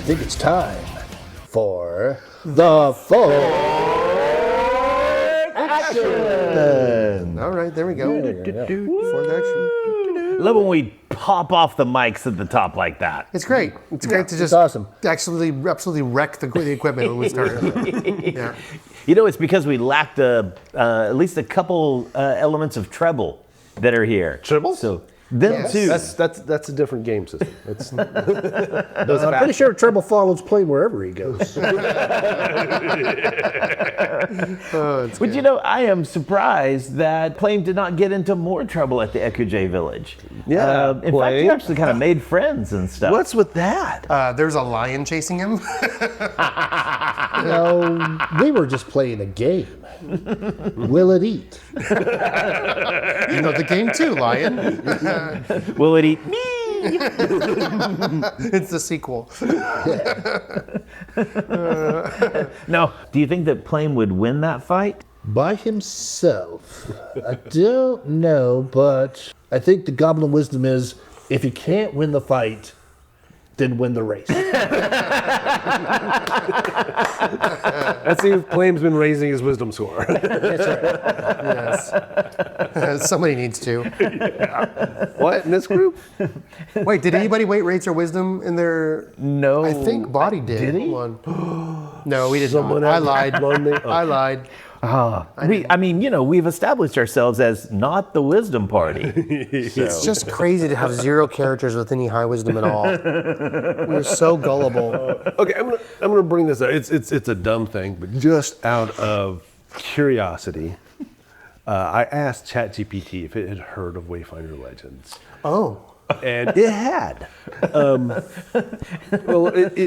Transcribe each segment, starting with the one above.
think it's time for the full action. All right, there we go. Full action. Love when we pop off the mics at the top like that. It's great. It's great to just absolutely wreck the equipment when we start. Yeah. You know, it's because we lacked at least a couple elements of treble that are here. Treble? So them too. That's a different game system. I'm pretty sure Treble follows Plame wherever he goes. But you know, I am surprised that Plame did not get into more trouble at the Ekuje village. Yeah, in fact, he actually kind of made friends and stuff. What's with that? There's a lion chasing him. No, we were just playing a game. Will it eat? You know the game too, lion. Will it eat me? It's the sequel. No. Do you think that Plame would win that fight? By himself? I don't know, but I think the goblin wisdom is if you can't win the fight, then win the race. Let's see if Plame's been raising his wisdom score. That's right. Yes. Somebody needs to. What, in this group? Wait, did anybody raise their wisdom in their... No. I think Boddy did. Did he? Hold on. No, we did Someone not. I else lied. lonely? I lied. I mean, you know, we've established ourselves as not the wisdom party. It's just crazy to have 0 characters with any high wisdom at all. We're so gullible. Okay, I'm gonna bring this up. It's a dumb thing, but just out of curiosity, I asked ChatGPT if it had heard of Wayfinder Legends, Oh. and it had.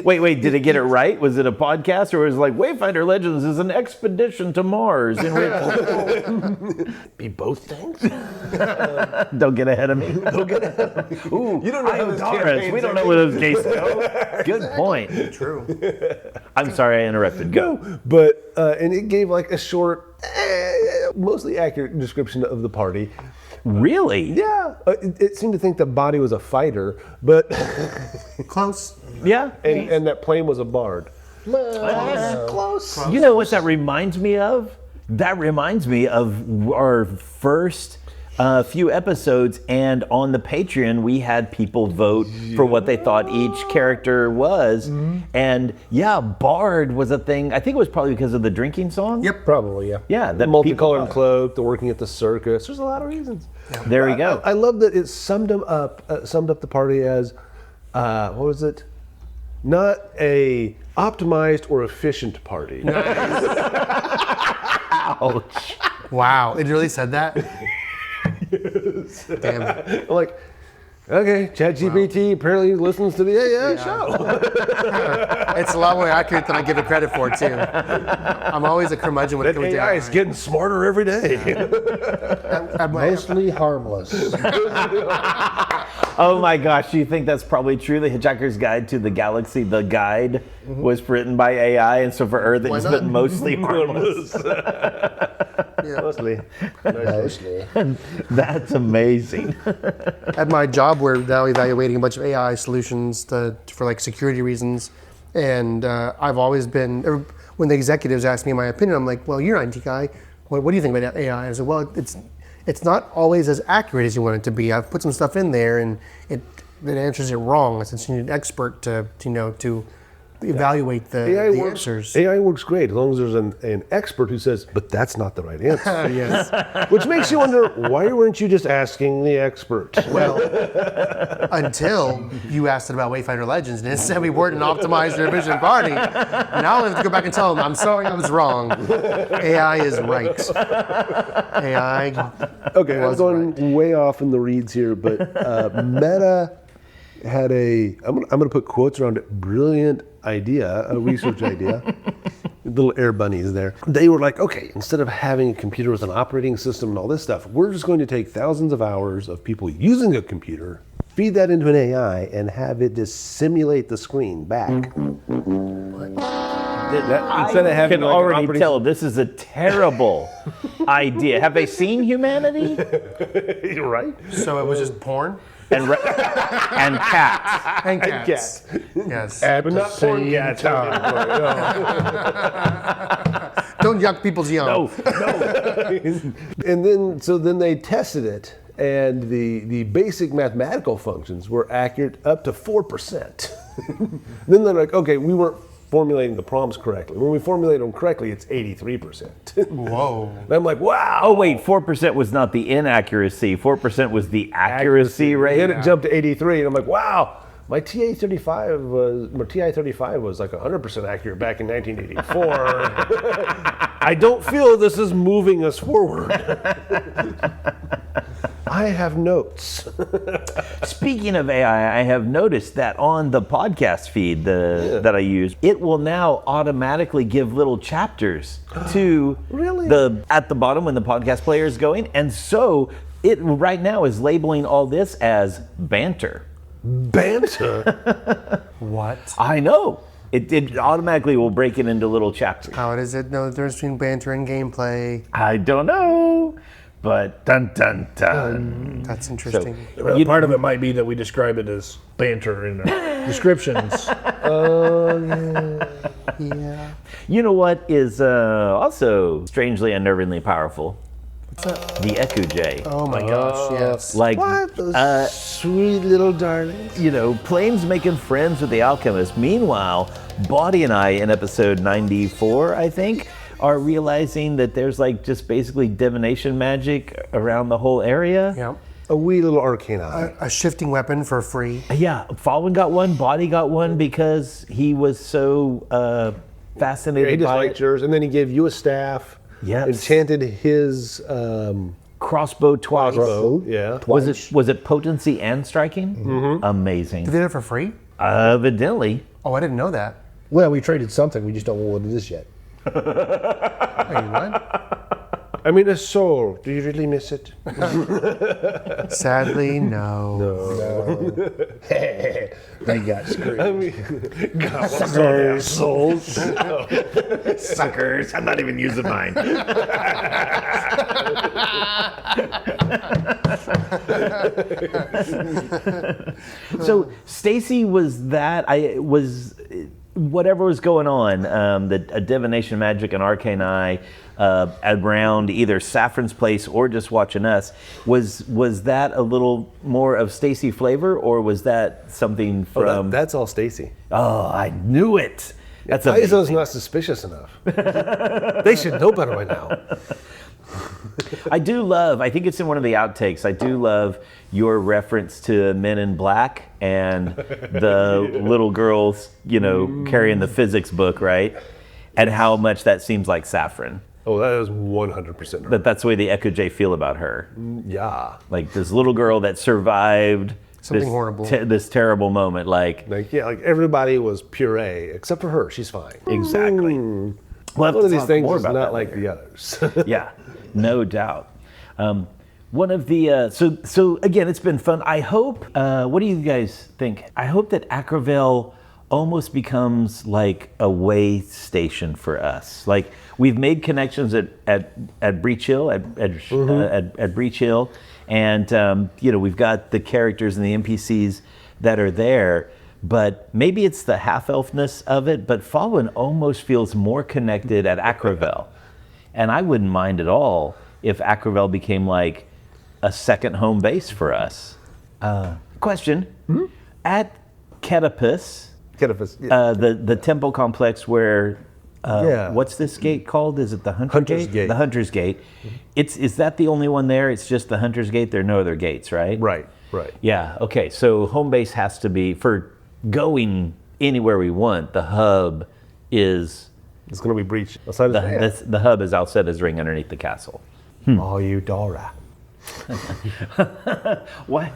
Wait, did it get it right? Was it a podcast, or was it like Wayfinder Legends is an expedition to Mars? In which Be both things. Don't get ahead of me. Ooh, You don't know how this campaign's we don't know where those cases go. Good point. True. I'm sorry I interrupted. Go. But and it gave like a short, mostly accurate description of the party. Really? Yeah, it seemed to think that Boddy was a fighter, but Close. Yeah. and that Plame was a bard. Close. You know what that reminds me of? That reminds me of our first few episodes, and on the Patreon we had people vote for what they thought each character was. And yeah, bard was a thing. I think it was probably because of the drinking song. Yep. Probably, yeah. Yeah, The that multicolored people- cloak, the working at the circus. There's a lot of reasons. There we go. I love that it summed up the party as, what was it? Not a optimized or efficient party. Ouch. Wow. It really said that? Damn. I'm like, okay, ChatGPT apparently listens to the AI show. It's a lot more accurate than I give it credit for, too. I'm always a curmudgeon when it comes AI is getting smarter every day. Mostly harmless. Oh my gosh, do you think that's probably true? The Hitchhiker's Guide to the Galaxy, the guide, was written by AI, and so for Earth it's not? been mostly harmless. Mostly. Mostly. That's amazing. At my job, we're now evaluating a bunch of AI solutions for like security reasons, and I've always been. When the executives ask me my opinion, I'm like, "Well, you're an IT guy. What do you think about AI?" I said, "Well, it's not always as accurate as you want it to be. I've put some stuff in there, and it answers it wrong. Since you need an expert to evaluate the answers." AI works great as long as there's an expert who says, but that's not the right answer. Yes. Which makes you wonder, why weren't you just asking the expert? Well, until you asked it about Wayfinder Legends, and it said we weren't an optimized or efficient party. Now I have to go back and tell them, I'm sorry, I was wrong. AI is right. AI. Okay, I was going way off in the reeds here, but Meta had I'm going to put quotes around it, brilliant idea, a research idea. Little air bunnies there. They were like, okay, instead of having a computer with an operating system and all this stuff, we're just going to take thousands of hours of people using a computer, feed that into an AI, and have it just simulate the screen back. Instead of having can already tell this is a terrible idea. Have they seen humanity? You're right. So it was just porn? and cats. And cats. Yes. At But the not porn same cats. time. Don't yuck people's yum. No, And then they tested it, and the basic mathematical functions were accurate up to 4%. Then they're like, okay, we weren't formulating the prompts correctly. When we formulate them correctly, it's 83%. Whoa. And I'm like, wow. Oh wait, 4% was not the inaccuracy. 4% was the accuracy rate. Then it jumped to 83, and I'm like, wow. My TI-35 was like 100% accurate back in 1984. I don't feel this is moving us forward. I have notes. Speaking of AI, I have noticed that on the podcast feed that I use, it will now automatically give little chapters to Really? at the bottom when the podcast player is going, and so it right now is labeling all this as banter. Banter. What? I know. It automatically will break it into little chapters. How does it know the difference between banter and gameplay? I don't know, but dun dun dun. That's interesting. Well, part of it might be that we describe it as banter in our descriptions. Yeah. You know what is also strangely unnervingly powerful? What's that? The Ekuj. Oh my gosh, yes. Like, What? Those sweet little darlings. you know, Plame's making friends with the alchemist. Meanwhile, Boddy and I, in episode 94, I think, are realizing that there's like just basically divination magic around the whole area. Yeah. A wee little arcane eye. A shifting weapon for free. Yeah, Fawin got one, Boddy got one because he was so fascinated He just by liked it. yours, and then he gave you a staff. Yes. Enchanted his Crossbow twice. bow. Yeah. Was it potency and striking? Mm-hmm. Amazing. Did they do it for free? Evidently. Oh, I didn't know that. Well, we traded something. We just don't know what it is yet. Wait, what? I mean, a soul. Do you really miss it? Sadly, no. They got screwed. Suckers. Souls. Suckers. I'm not even using mine. So Stacy was that. Whatever was going on, a divination magic and arcane eye around either Saffron's place or just watching us, was that a little more of Stacy flavor, or was that something from? That's all Stacy. Oh, I knew it. That's Aizo's amazing. not suspicious enough. They should know better by now. I think it's in one of the outtakes, I do love your reference to Men in Black and the little girls, carrying the physics book, right? And how much that seems like Saffron. Oh, that is 100% But that's the way the Ekuj feel about her. Yeah. Like this little girl that survived Something this horrible. This terrible moment. Like, Like everybody was puree except for her. She's fine. exactly. We'll have One to of these talk things more is about not that like later. the others. Yeah, no doubt. One of the so again, it's been fun. I hope. What do you guys think? I hope that Acrovel almost becomes like a way station for us. Like we've made connections at Breach Hill at Breach Hill, and we've got the characters and the NPCs that are there. But maybe it's the half-elfness of it, but Fawin almost feels more connected at Acrovel. And I wouldn't mind at all if Acrovel became like a second home base for us. Question. At Ketipus, the temple complex where, what's this gate called? Is it the Hunter's Gate? The Hunter's Gate. Is that the only one there? It's just the Hunter's Gate? There are no other gates, right? Right. Yeah, okay. So home base has to be, for going anywhere we want, the hub is... It's going to be breached outside of The hub is outside his ring underneath the castle. Aiuvarin. What?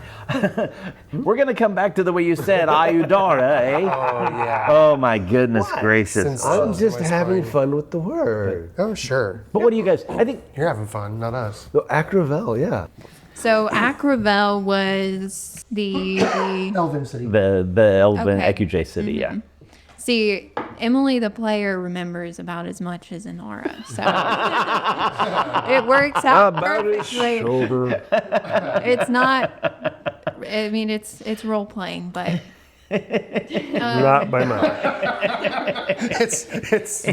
We're going to come back to the way you said Aiuvarin, eh? Oh, yeah. Oh my goodness gracious. Since- I'm just Always having fine. fun with the word. Oh, sure. But what do you guys, I think, You're having fun, not us. No, Acrovel, yeah. So Acrovel was the Elven City. the Elven Okay. Ekuj city, yeah. see Emily the player remembers about as much as Inara, so it works out perfectly. shoulder. It's not I mean, it's role playing, but Not by mine. It's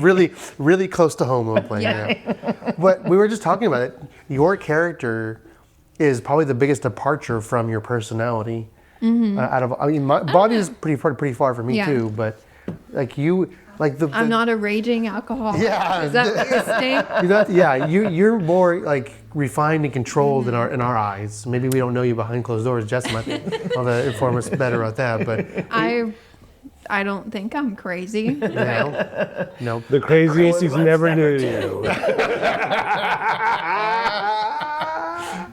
really close to home role playing. Yeah. But we were just talking about it. Your character is probably the biggest departure from your personality. My body is pretty far from me Yeah. too, but like you, like the I'm not a raging alcoholic. Yeah. Is that what you're saying? you're more like refined and controlled in our eyes. Maybe we don't know you behind closed doors. Jess might be able to inform us better about that, but I don't think I'm crazy. no. The craziest he's never knew you.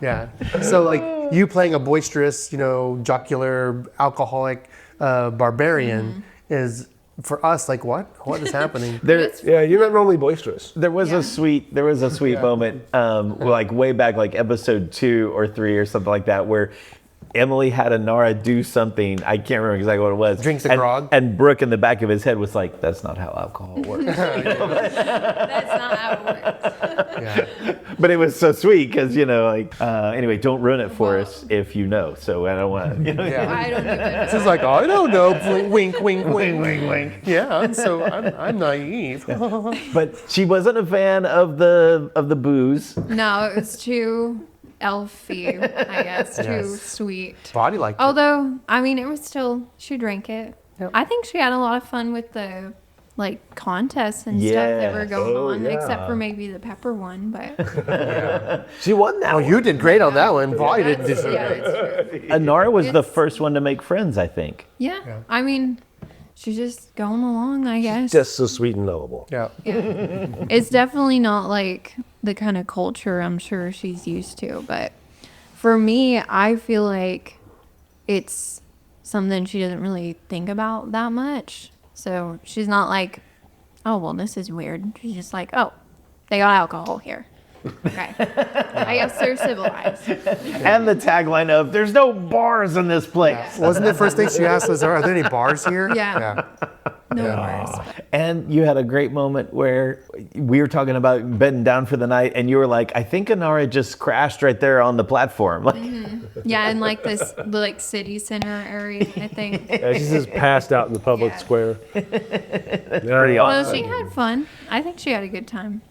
Yeah. So like you playing a boisterous, jocular, alcoholic barbarian is for us like what is happening? Yeah, you're not normally boisterous. There was a sweet moment, like way back, like episode 2 or 3 or something like that, where Emily had Inara do something. I can't remember exactly what it was. Drinks a grog. And Brook in the back of his head was like, "That's not how alcohol works." That's not how it works. Yeah. But it was so sweet because anyway, don't ruin it for us if you know. So I don't want to. I don't even know. This is like, I don't know. Wink, wink, wink. Wink, wink. Yeah, so I'm naive. But she wasn't a fan of the booze. No, it was too elfy, I guess. Too Yes. sweet. Body like that. Although, I mean, it was still, she drank it. Yep. I think she had a lot of fun with the contests and stuff that were going on, except for maybe the pepper one, but She won that. Oh, you did great on that one. Body didn't do so yeah, great. it's true. Inara was the first one to make friends, I think. Yeah. I mean, she's just going along, I guess. Just so sweet and lovable. Yeah. It's definitely not like the kind of culture I'm sure she's used to, but for me, I feel like it's something she doesn't really think about that much. So she's not like, oh, well, this is weird. She's just like, oh, they got alcohol here. Okay. I guess they're civilized. And the tagline of "There's no bars in this place." Wasn't the first thing she asked us, are there any bars here? Yeah. No worries. And you had a great moment where we were talking about bedding down for the night, and you were like, "I think Inara just crashed right there on the platform." Like, Yeah, in this city center area, I think. Yeah, she's just passed out in the public Yeah. square. pretty Well, awesome. she had fun. I think she had a good time.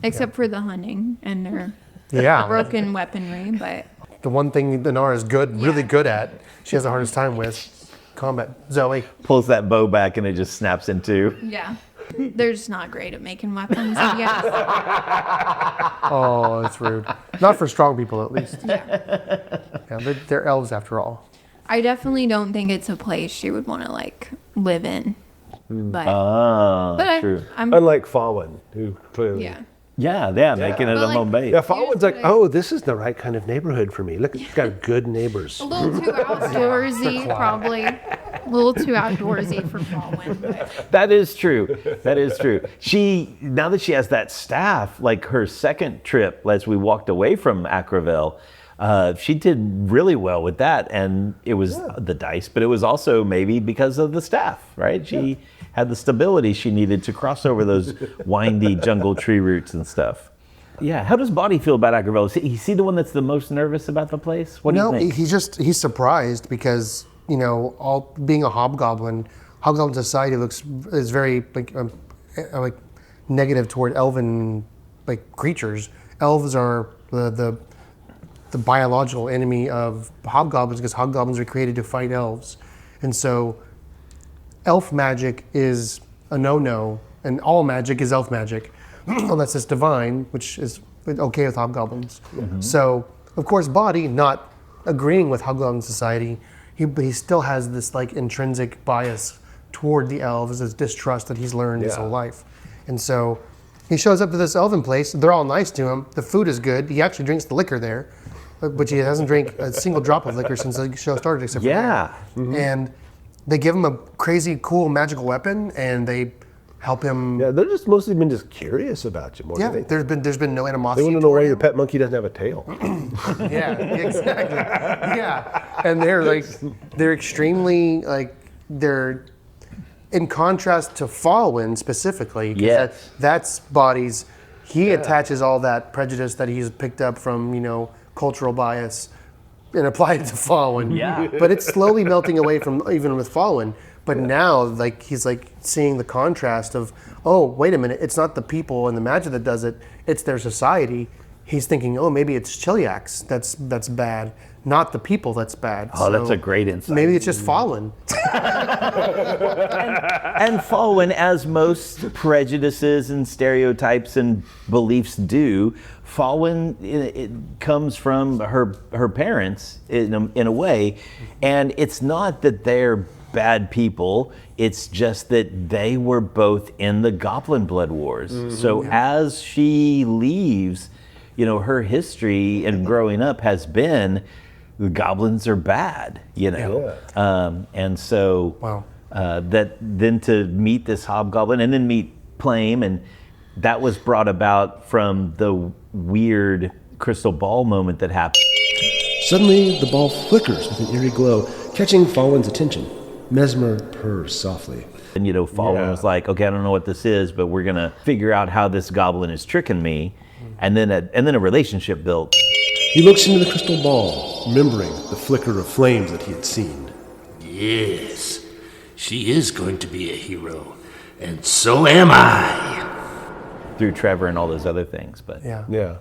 Except for the hunting and her Yeah. broken weaponry, but The one thing Inara is really Yeah. good at, she has the hardest time with combat. Zoe. Pulls that bow back, and it just snaps in two. yeah. They're just not great at making weapons, I guess. Oh, that's rude. Not for strong people, at least. Yeah, they're elves after all. I definitely don't think it's a place she would want to live in. But, True. I'm Unlike Fawin, who clearly. yeah. Yeah, making it But, a home base. Yeah, Fawin's like, Here's oh, this is the right kind of neighborhood for me. Look, it's got good neighbors. A little too outdoorsy, probably. A little too outdoorsy for Fawin. But That is true. That is true. Now that she has that staff, like her second trip, as we walked away from Acraville, she did really well with that. And it was the dice, but it was also maybe because of the staff, right? She had the stability she needed to cross over those windy jungle tree roots and stuff. Yeah. How does Boddy feel about Acraville? Is he the one that's the most nervous about the place? What do you think? he's surprised because, all being a hobgoblin society is very like negative toward elven creatures. Elves are the biological enemy of hobgoblins because hobgoblins were created to fight elves. And so elf magic is a no-no, and all magic is elf magic, unless it's divine, which is okay with hobgoblins. So, of course, Boddy, not agreeing with hobgoblin society, he still has this intrinsic bias toward the elves, this distrust that he's learned his whole life. And so he shows up to this elven place. They're all nice to him. The food is good. He actually drinks the liquor there, but he hasn't drank a single drop of liquor since the show started, except for Yeah. And they give him a crazy, cool, magical weapon, and they help him. Yeah, they're just mostly been just curious about you more Yeah, than anything. there's been no They animosity. want to know why toward your him. pet monkey doesn't have a tail. Yeah, exactly. Yeah, and they're extremely they're in contrast to Fawin specifically. 'Cause Yes. that's Boddy's. He attaches all that prejudice that he's picked up from cultural bias and applied it to Fawin. Yeah. But it's slowly melting away from even with Fawin. But now, like he's like seeing the contrast of, oh, wait a minute, it's not the people and the magic that does it; it's their society. He's thinking, oh, maybe it's Chiliacs that's bad, not the people that's bad. Oh, that's a great insight. Maybe it's just Fawin. And Fawin, as most prejudices and stereotypes and beliefs do, Fawin it comes from her parents in a way, and it's not that they're bad people. It's just that they were both in the Goblin Blood Wars. So as she leaves, her history and growing up has been the goblins are bad, and so Wow. that then to meet this hobgoblin and then meet Plame, and that was brought about from the weird crystal ball moment that happened. Suddenly, the ball flickers with an eerie glow, catching Fawin's attention. Mesmer purrs softly. And Fawin was like, okay, I don't know what this is, but we're gonna figure out how this goblin is tricking me, and then a relationship built. He looks into the crystal ball, remembering the flicker of flames that he had seen. Yes, she is going to be a hero, and so am I. Through Trevor and all those other things, but Yeah.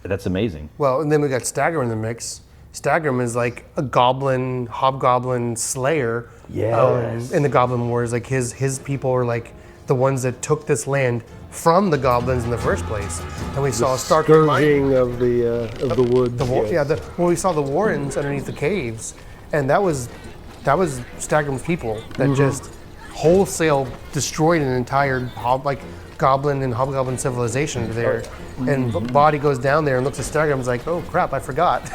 that's amazing. Well, and then we got Stagger in the mix. Stagger is like a goblin, hobgoblin slayer. Yes. In the Goblin Wars, like his people are like the ones that took this land from the goblins in the first place. And we saw a stark Scourging of the woods. we saw the Warrens underneath the caves, and that was Stagger's people that just wholesale destroyed an entire goblin and hobgoblin civilization there. And Boddy goes down there and looks at Stagger and is like, oh crap, I forgot.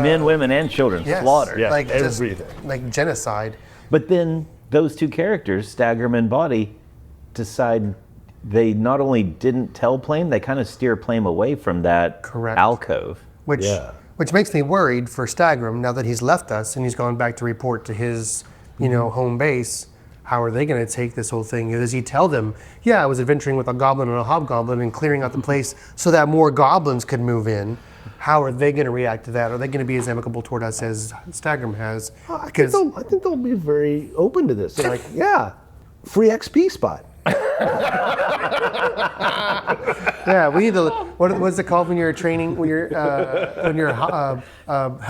Men, women, and children slaughtered. Yeah, like everything. just like genocide. But then those two characters, Staggerm and Boddy, decide they not only didn't tell Plame, they kind of steer Plame away from that alcove. Which makes me worried for Staggerm now that he's left us and he's gone back to report to his, home base. How are they going to take this whole thing? Does he tell them, I was adventuring with a goblin and a hobgoblin and clearing out the place so that more goblins could move in? How are they going to react to that? Are they going to be as amicable toward us as Staggerm has? I think they'll be very open to this. They're like, free XP spot. We need to. What's it called when you're training? When you're Hell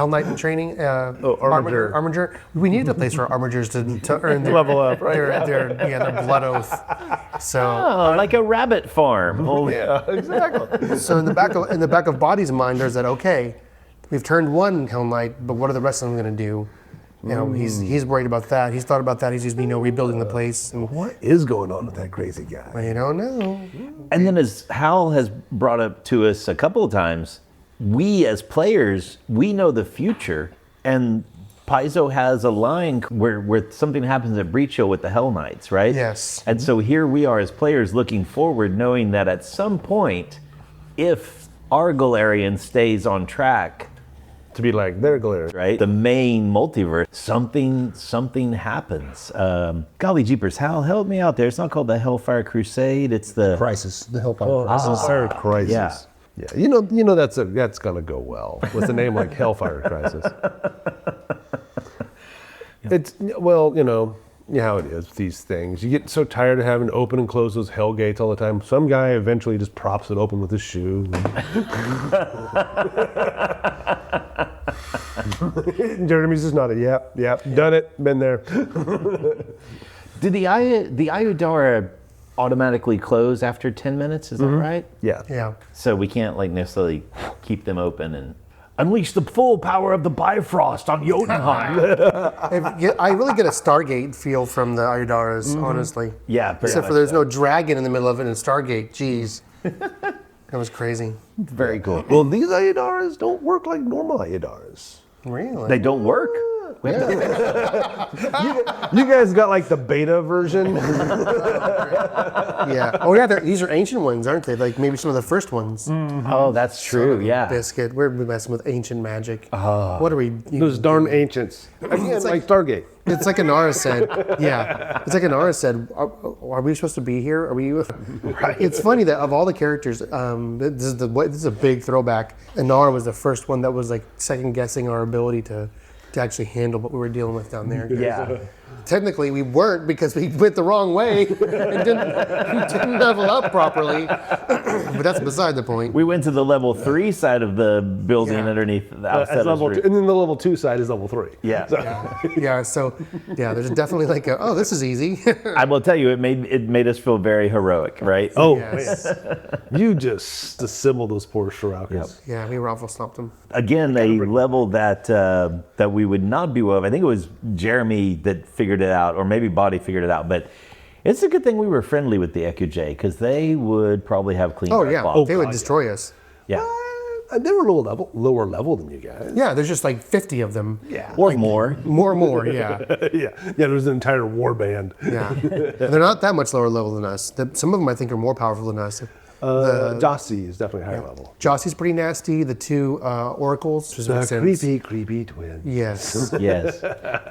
Knight in training? Armiger. Armiger. We need a place for Armigers to earn their Level up, right? their blood oath. So. Oh, like a rabbit farm. Exactly. So in the back of Boddy's mind, there's that okay, we've turned one Hell Knight, but what are the rest of them going to do? He's worried about that. He's thought about that. He's just rebuilding the place. And What is going on with that crazy guy? I don't know. And then, as Hal has brought up to us a couple of times, we as players, we know the future, and Paizo has a line where something happens at Breach Hill with the Hell Knights, right? Yes. And so here we are as players looking forward, knowing that at some point, if our Galarian stays on track, To be like their Galarian. right, the main multiverse, something happens. Golly jeepers, Hal, help me out there. It's not called the Hellfire Crusade. It's the Crisis, the Hellfire Crisis. Hellfire Crisis. Yeah. Yeah, that's gonna go well with a name like Hellfire Crisis. It's how it is with these things. You get so tired of having to open and close those hell gates all the time. Some guy eventually just props it open with his shoe. Jeremy's just nodded. Yep, done it, been there. Did the Aiuvarin automatically close after 10 minutes? Is that right? Yeah. Yeah. So we can't necessarily keep them open and unleash the full power of the Bifrost on Jotunheim. I really get a Stargate feel from the Aiuvaras, honestly. Yeah, very Except for much there's so. no dragon in the middle of it in Stargate. Jeez. That was crazy. Very cool. Well, these Aiuvaras don't work like normal Aiuvaras. Really? They don't work. You guys got like the beta version. Yeah. Oh yeah, these are ancient ones, aren't they? Like maybe some of the first ones. Oh, that's true. Yeah. Biscuit. We're messing with ancient magic. What are we? Those darn ancients. Again, like Stargate. It's like Inara said. Yeah. It's like Inara said. Are we supposed to be here? Are we? Right. It's funny that of all the characters, this is a big throwback. Inara was the first one that was like second guessing our ability to actually handle what we were dealing with down there. Yeah. Technically, we weren't because we went the wrong way and didn't level up properly. But that's beside the point. We went to the level 3 side of the building underneath the outside As level 2, and then the level 2 side is level 3. Yeah. So there's definitely like this is easy. I will tell you, it made us feel very heroic, right? Oh, Yes. man. You just assembled those poor Shiraukas. Yeah, we raffle stomped them. Again, a level that we would not be well of. I think it was Jeremy that figured it out, or maybe Boddy figured it out. But it's a good thing we were friendly with the EQJ, because they would probably have clean. Oh yeah, claws. they would destroy us. Yeah. They were a little lower level than you guys. Yeah, there's just like 50 of them. Yeah. Or more. More, yeah. Yeah. There's an entire war band. Yeah. They're not that much lower level than us. Some of them I think are more powerful than us. Jossie is definitely higher level. Jossie's pretty nasty. The two oracles. Which makes sense. Creepy twins. Yes. Yes.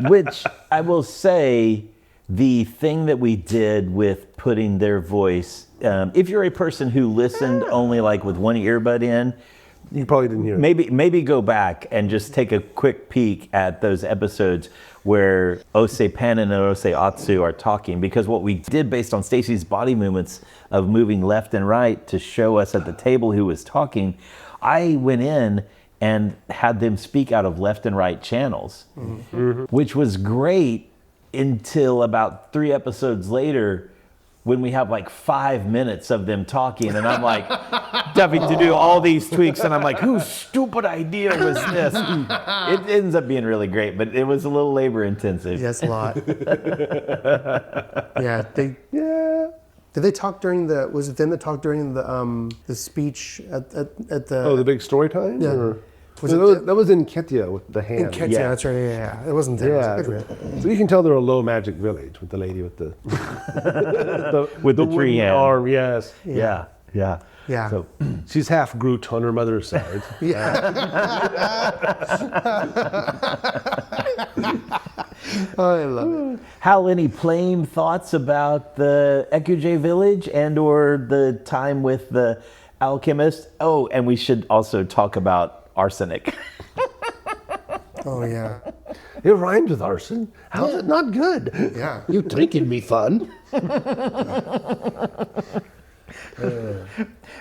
Which I will say, the thing that we did with putting their voice, if you're a person who listened only like with one earbud in, You probably didn't hear it. Maybe go back and just take a quick peek at those episodes where Ose Panin and Ose Atsu are talking, because what we did based on Stacy's body movements of moving left and right to show us at the table who was talking, I went in and had them speak out of left and right channels, which was great until about 3 episodes later, when we have like 5 minutes of them talking, and I'm like having to do all these tweaks, and I'm like, whose stupid idea was this? It ends up being really great, but it was a little labor intensive. Yes, a lot. Did they talk during the? Was it them that talked during the speech at the? Oh, the big story time? Yeah. Or? Was That was in Ketia with the hand. In Ketia, that's right. Yeah, it wasn't there. Yeah. So you can tell they're a low magic village with the lady with the With the tree wooden hand. arm. Yes. Yeah. Yeah. So She's half Groot on her mother's side. I love it. Hal, any Plame thoughts about the EQJ village and or the time with the alchemist? Oh, and we should also talk about arsenic. Oh yeah. It rhymes with arson. How's it not good? Yeah. You think it'd be fun?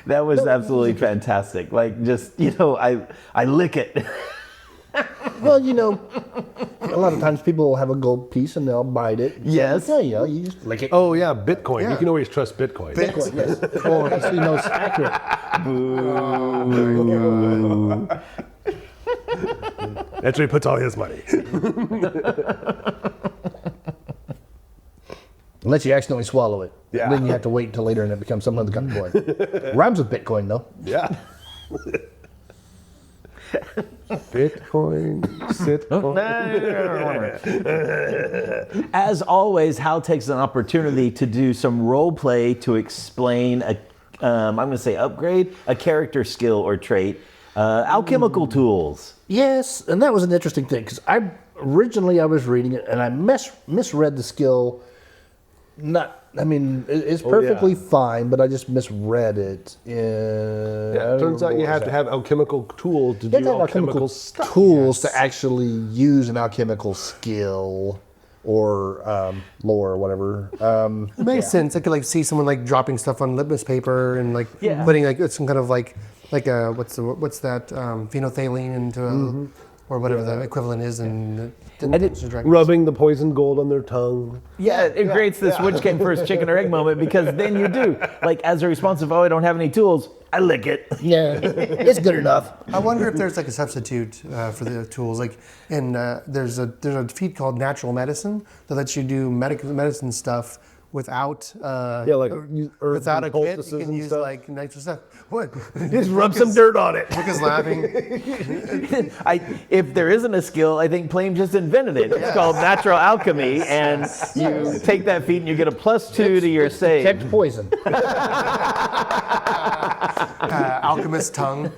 That was absolutely fantastic. Like, just, I lick it. Well, a lot of times people will have a gold piece and they'll bite it. Yes. Yeah, you just lick it. Oh, yeah, Bitcoin. Yeah. You can always trust Bitcoin. Bitcoin, yes. Oh, actually, no, it's accurate. That's where he puts all his money. Unless you accidentally swallow it. Yeah. Then you have to wait until later and it becomes some other kind of coin. Rhymes with Bitcoin, though. Yeah. Bitcoin, Sitcoin. As always, Hal takes an opportunity to do some role play to explain I'm going to say upgrade, a character skill or trait, alchemical tools. Yes, and that was an interesting thing because originally I was reading it and I misread the skill. It's perfectly fine, but I just misread it. Yeah, it turns out you have to have alchemical tools to You have do to have alchemical stuff. tools to actually use an alchemical skill or lore or whatever. It makes sense. I could see someone dropping stuff on litmus paper and putting some kind of what's that phenolphthalein into or whatever the equivalent is and Rubbing the poisoned gold on their tongue. Yeah, it creates this which came first, chicken or egg moment, because then you do. As a response of, I don't have any tools, I lick it. Yeah, it's good enough. I wonder if there's a substitute for the tools. There's a feat called natural medicine that lets you do medicine stuff without like herbs without and a kit, poultices you can and use stuff. like nitrous stuff. What? Just rub some dirt on it. Brook is laughing. If there isn't a skill, I think Plame just invented it. It's called natural alchemy, and you take that feat and you get a +2 to your save. Detect poison. Alchemist tongue.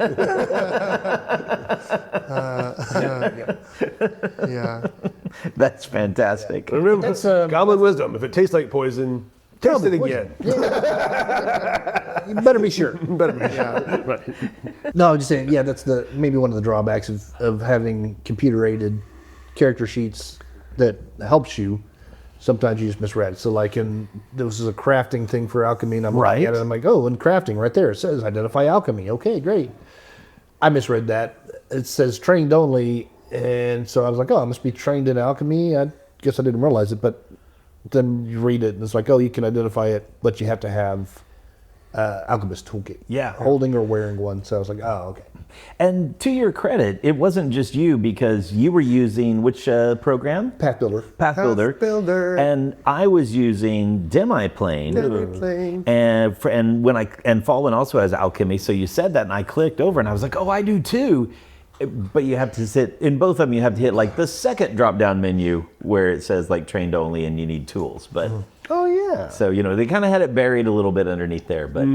Yeah. That's fantastic. Remember, That's, goblin wisdom. If it tastes like poison, taste it again. You better be sure. Better be right. No, I'm just saying, yeah, that's maybe one of the drawbacks of having computer-aided character sheets that helps you. Sometimes you just misread. So like this is a crafting thing for alchemy, and I'm looking at it, I'm like, oh, in crafting, right there, it says identify alchemy. Okay, great. I misread that. It says trained only, and so I was like, oh, I must be trained in alchemy. I guess I didn't realize it, but then you read it, and it's like, oh, you can identify it, but you have to have alchemist toolkit. Yeah. Holding or wearing one. So I was like, oh, okay. And to your credit, it wasn't just you, because you were using which program? Path Builder. Pathbuilder. Pathbuilder. And I was using Demi-Plane. Demi-Plane. And Fawin also has alchemy. So you said that, and I clicked over, and I was like, oh, I do too. But you have to sit in both of them. You have to hit like the second drop-down menu where it says like trained only, and you need tools. But Oh yeah. so they kind of had it buried a little bit underneath there. But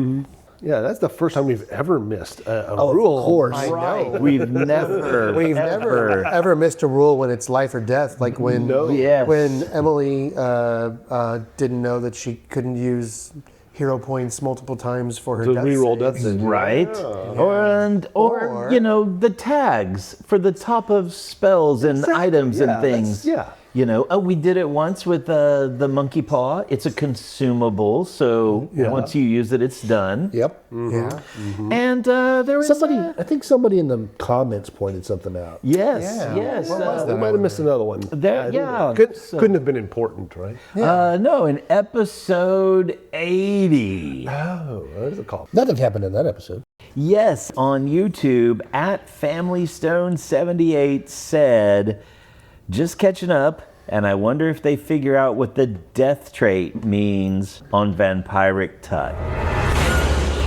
Yeah, that's the first time we've ever missed a Oh, rule. of course. I know. we've never Ever missed a rule when it's life or death, like when Yes. when Emily didn't know that she couldn't use hero points multiple times for her To death reroll save. death saves. Right, or the tags for the top of spells and items and things. We did it once with the monkey paw. It's a consumable, so once you use it, it's done. Yep. Yeah. And there was I think somebody in the comments pointed something out. yes. We might have missed another one. Couldn't have been important, right? No, in episode 80. Oh, what is it called? Nothing happened in that episode. Yes, on YouTube, at FamilyStone78 said, just catching up, and I wonder if they figure out what the death trait means on Vampiric Touch.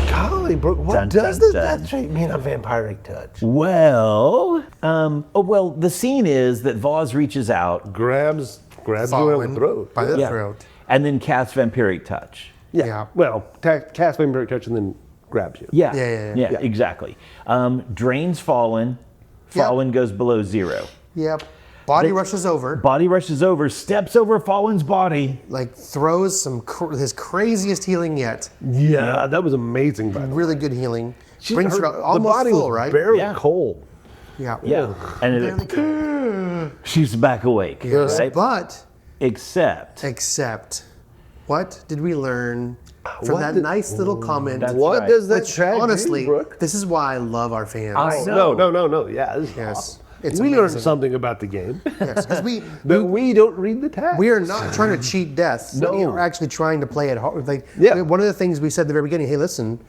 Golly, Brook, what does this death trait mean on Vampiric Touch? Well, the scene is that Vaz reaches out, Grabs you by the Fawin throat. by the throat. and then casts Vampiric Touch. Yeah. Well, cast Vampiric Touch and then grabs you. Yeah, Yeah. exactly. Drains Fawin. Fawin goes below 0. Yep. Boddy rushes over, Boddy rushes over, steps over Fawin's body. like throws his craziest healing yet. Yeah, that was amazing. By the way. Really good healing. Brings her the almost body full, was right? barely Yeah. cold. Yeah. Yeah, and she's back awake. Yes, Right? but Except what did we learn from What that did- nice little comment? What right. does that Which, tag honestly, mean, Brook? this is why I love our fans. No. Yeah, this is Yes. awesome. It's we learned amazing. something about the game. Yes, because That we don't read the tag. we are not trying to cheat death. No. We are actually trying to play it hard. Like, Yeah. one of the things we said at the very beginning, hey, listen,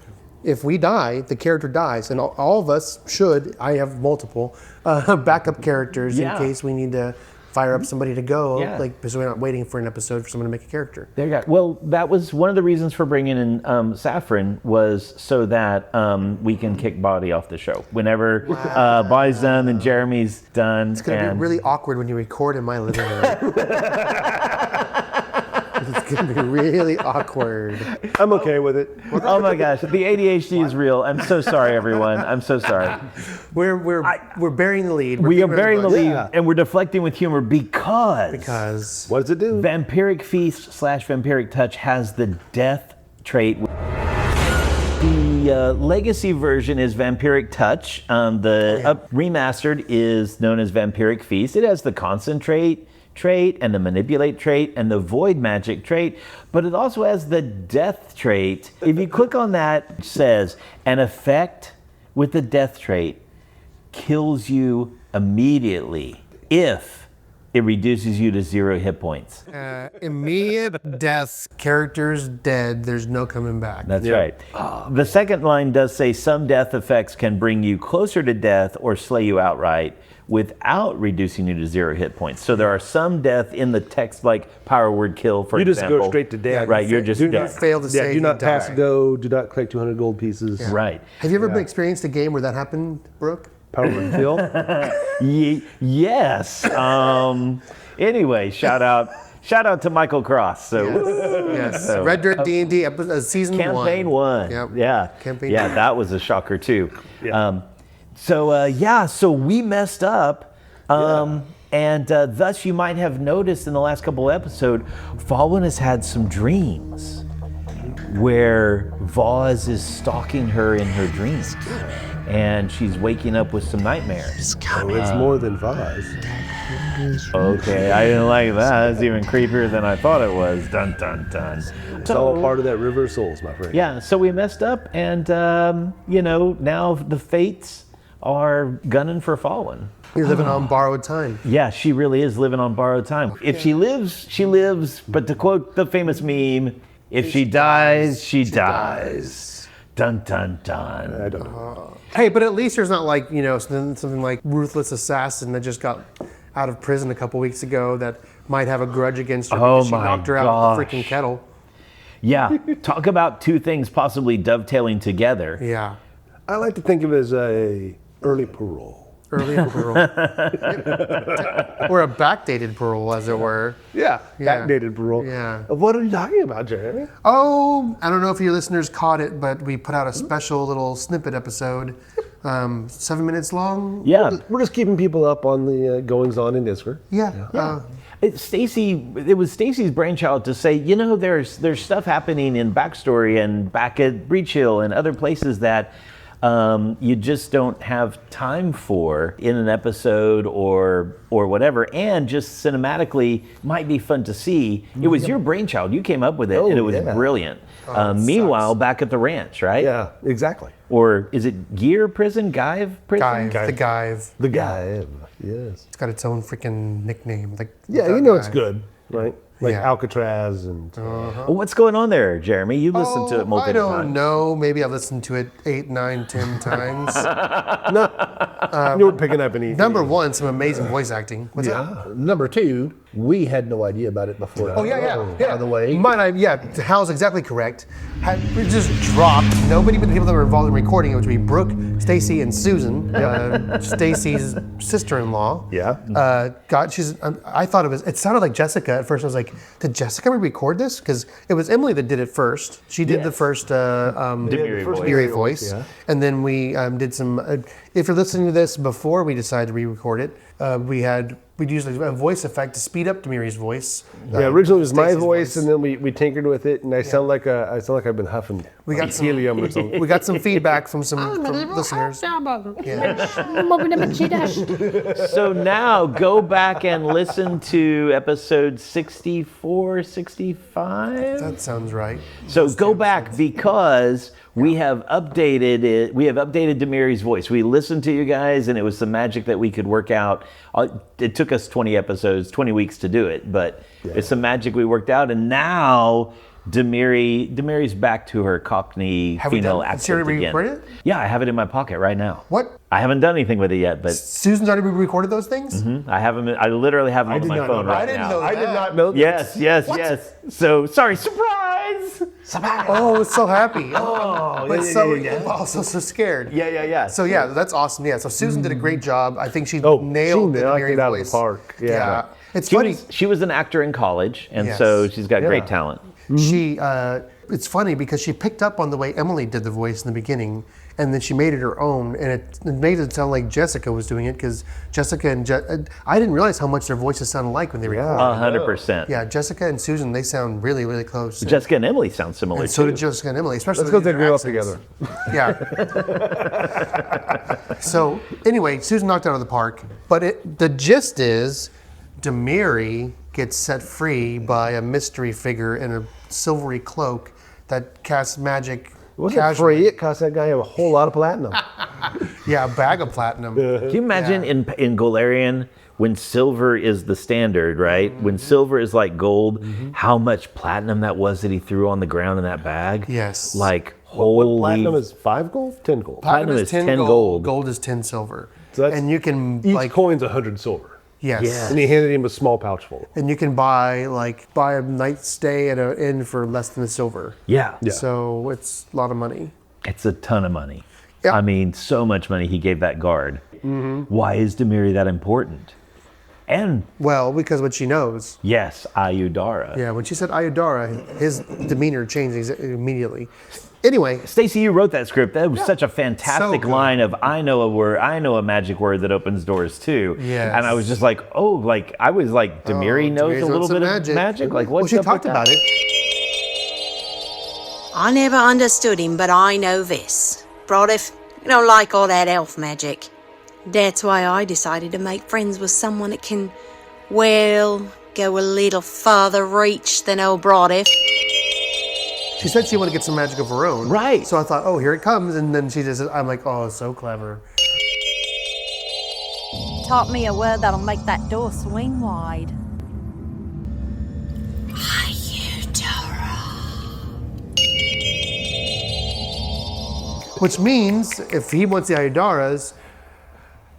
if we die, the character dies. And all of us should, I have multiple, backup characters in Yeah. case we need to fire up somebody to go. Yeah. Like, because we're not waiting for an episode for someone to make a character. there you go. Well, that was one of the reasons for bringing in Saffron, was so that we can kick Boddy off the show. Whenever Boddy's done and Jeremy's done. It's going to be really awkward when you record in my living room. It's going to be really awkward. I'm okay with it. Oh my gosh, the ADHD is real. I'm so sorry, everyone. I'm so sorry. We're burying the lead. We are burying the lead, Yeah. and we're deflecting with humor because What does it do? Vampiric Feast / Vampiric Touch has the death trait. The legacy version is Vampiric Touch. Remastered is known as Vampiric Feast. It has the Concentrate trait and the Manipulate trait and the Void Magic trait, but it also has the Death trait. If you click on that, it says an effect with the Death trait kills you immediately if It reduces you to 0 hit points. Immediate death, characters dead, there's no coming back. That's right. The second line does say some death effects can bring you closer to death or slay you outright without reducing you to 0 hit points. So there are some death in the text, like power word kill, for You just example. go straight to death. Right, you're just You dead. fail to Yeah, save, do not you pass die. go. Do not collect 200 gold pieces. Right. Have you ever experienced a game where that happened, Brooke? Power word kill. Yes. Anyway, shout out to Michael Cross. So Yes. So- Red Dirt D&D season campaign 1. Yep. Yeah. Campaign yeah, one. that was a shocker too. Yeah. So we messed up. And thus you might have noticed in the last couple of episodes, Fawin has had some dreams where Vaz is stalking her in her dreams. And she's waking up with some nightmares. Oh, it's more than Vaz. Okay, I didn't like that. That's even creepier than I thought it was. Dun, dun, dun. It's all part of that river of souls, my friend. Yeah, so we messed up, and now the fates are gunning for Fawin. You're living on borrowed time. Yeah, she really is living on borrowed time. If she lives, she lives. But to quote the famous meme, if she dies, she dies. Dun, dun, dun. I don't know. Hey, but at least there's not like, something like ruthless assassin that just got out of prison a couple weeks ago that might have a grudge against her because she my knocked her out of the gosh. freaking kettle. Yeah, talk about two things possibly dovetailing together. Yeah. I like to think of it as a early parole. Early parole. Or a backdated parole, as it were. Yeah, Yeah. backdated parole. Yeah. What are you talking about, Jeremy? Oh, I don't know if your listeners caught it, but we put out a special little snippet episode, 7 minutes long. Yeah, We're just keeping people up on the goings on in Discord. Yeah. it was Stacy's brainchild to say, there's stuff happening in backstory and back at Breach Hill and other places that you just don't have time for in an episode or whatever, and just cinematically might be fun to see. It was your brainchild. You came up with it, and it was brilliant. Meanwhile, back at the ranch, right? Yeah, exactly. Or is it Gear Prison? Gyve Prison? The Gyve. The guy, yes. It's got its own freaking nickname. Like Yeah, the you know it's Gyve. good, right? Like Yeah. Alcatraz and... What's going on there, Jeremy? You listened to it multiple I don't times. know. Maybe I've listened to it 8, 9, 10 times. you weren't picking up any... Number one, some amazing voice acting. What's that? Uh, Number two, we had no idea about it before. Oh, yeah. By the way. Hal's exactly correct. We just dropped. Nobody but the people that were involved in recording it, which would be Brooke, Stacy, and Susan, Stacy's sister-in-law. Yeah. I thought it sounded like Jessica at first. I was like, did Jessica record this? Because it was Emily that did it first. She did the first Demiri voice. Yeah. And then we did some, if you're listening to this before we decided to re-record it, we'd use a voice effect to speed up Demiri's voice. Yeah, originally it was my Stacy's voice, and then we tinkered with it, and I sound like I've been huffing helium or something. We got some feedback from some listeners. So now go back and listen to episode 64, 65. That sounds right. So go back because we have updated it. We have updated Demiri's voice. We listened to you guys, and it was some magic that we could work out. It took us 20 episodes, 20 weeks to do it, but it's some magic we worked out, and now Demiri's back to her Cockney female accent again. It? Yeah, I have it in my pocket right now. What? I haven't done anything with it yet, but Susan's already recorded those things? I haven't. I literally have them on did my not phone know that. right I didn't now. know that. I did not know that. Yes. So sorry, surprise. Oh, I was so happy. yeah. Also so scared. Yeah. So yeah, that's awesome. Yeah, so Susan did a great job. I think she Oh, nailed she the knocked Demiri it out of the voice. park. Yeah. It's She funny. she was an actor in college, and Yes. so she's got great Yeah. talent. It's funny because she picked up on the way Emily did the voice in the beginning, and then she made it her own, and it made it sound like Jessica was doing it because Jessica and I didn't realize how much their voices sounded like when they recorded. 100%. Yeah, Jessica and Susan, they sound really, really close. Jessica and Emily sound similar And so too. did Jessica and Emily, especially Let's go they their grew up accents. together. Yeah. So anyway, Susan knocked it out of the park. But the gist is, Demiri gets set free by a mystery figure in a silvery cloak that casts magic. It wasn't casually. free. It cost that guy a whole lot of platinum. Yeah, a bag of platinum. Can you imagine in Golarion when silver is the standard, right? When silver is like gold, how much platinum that was that he threw on the ground in that bag? Yes. Like, What holy... platinum is 5 gold? 10 gold. Platinum is 10 gold. Gold is 10 silver. So that's and you can each coin's 100 silver. yes. Yeah. And he handed him a small pouch full. And you can buy a night's stay at an inn for less than a silver. Yeah. So it's a lot of money. It's a ton of money. Yeah. I mean, so much money he gave that guard. Why is Demiri that important? And Well, because what she knows. yes, Aiuvarin. Yeah, when she said Aiuvarin, his demeanor changed immediately. Anyway, Stacy, you wrote that script. That was such a fantastic So good. line of I know a magic word that opens doors too. Yes. And I was just like, oh, like I was like, Demiri knows Demiri's a on little some bit magic. of magic. Like well, what's she up talked with about that? it. I never understood him, but I know this. Brodiff, you don't like all that elf magic. That's why I decided to make friends with someone that can, well, go a little farther reach than old Brodiff. She said she wanted to get some magic of her own. Right. So I thought, oh, here it comes. And then she just, I'm like, oh, so clever. Taught me a word that'll make that door swing wide. Which means if he wants the Aiudaras,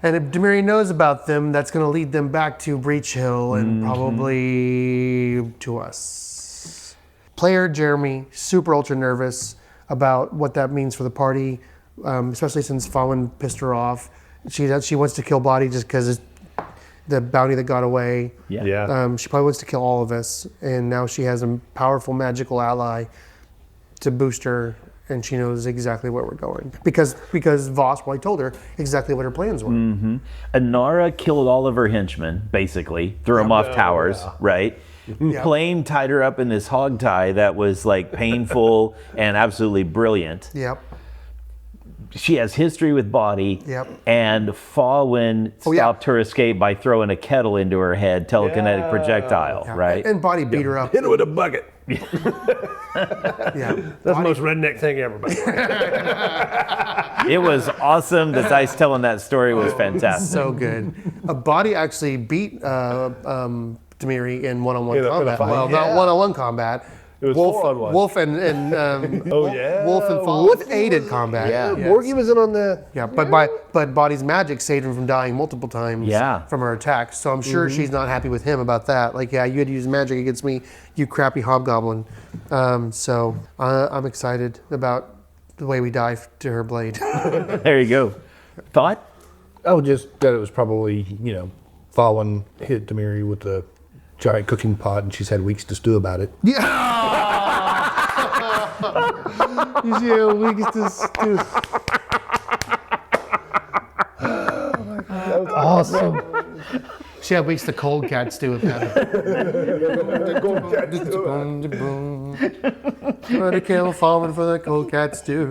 and if Demiri knows about them, that's going to lead them back to Breach Hill and probably to us. Player Jeremy, super ultra nervous about what that means for the party, especially since Fawin pissed her off. She wants to kill Boddy just because the bounty that got away. Yeah. She probably wants to kill all of us, and now she has a powerful magical ally to boost her, and she knows exactly where we're going because Voss probably told her exactly what her plans were. Inara killed all of her henchmen, basically, threw them off towers, right? Yeah. Plame tied her up in this hog tie that was like painful and absolutely brilliant. Yep. She has history with Boddy. Yep. And Fawin stopped her escape by throwing a kettle into her head, telekinetic projectile, right? And Boddy beat her up. Hit her with a bucket. Yeah. That's the most redneck thing ever. It was awesome. The dice telling that story was fantastic. So good. Boddy actually beat Demiri in one-on-one In a combat. fight, Well, not one-on-one combat. It was 4-on-1. Wolf and Wolf and Fawin aided combat. Yeah. Yes. Borgie was in on that. Yeah, but Boddy's magic saved him from dying multiple times from her attacks. So I'm sure she's not happy with him about that. Like, yeah, you had to use magic against me, you crappy hobgoblin. So I'm excited about the way we die to her blade. There you go. Thought? Oh, just that it was probably, Fawin hit Demiri with the giant cooking pot, and she's had weeks to stew about it. Yeah. You see how weak this dude. That was awesome. She had weeks to cold cat stew about it. Trying to kill Fawin for the cold cat stew.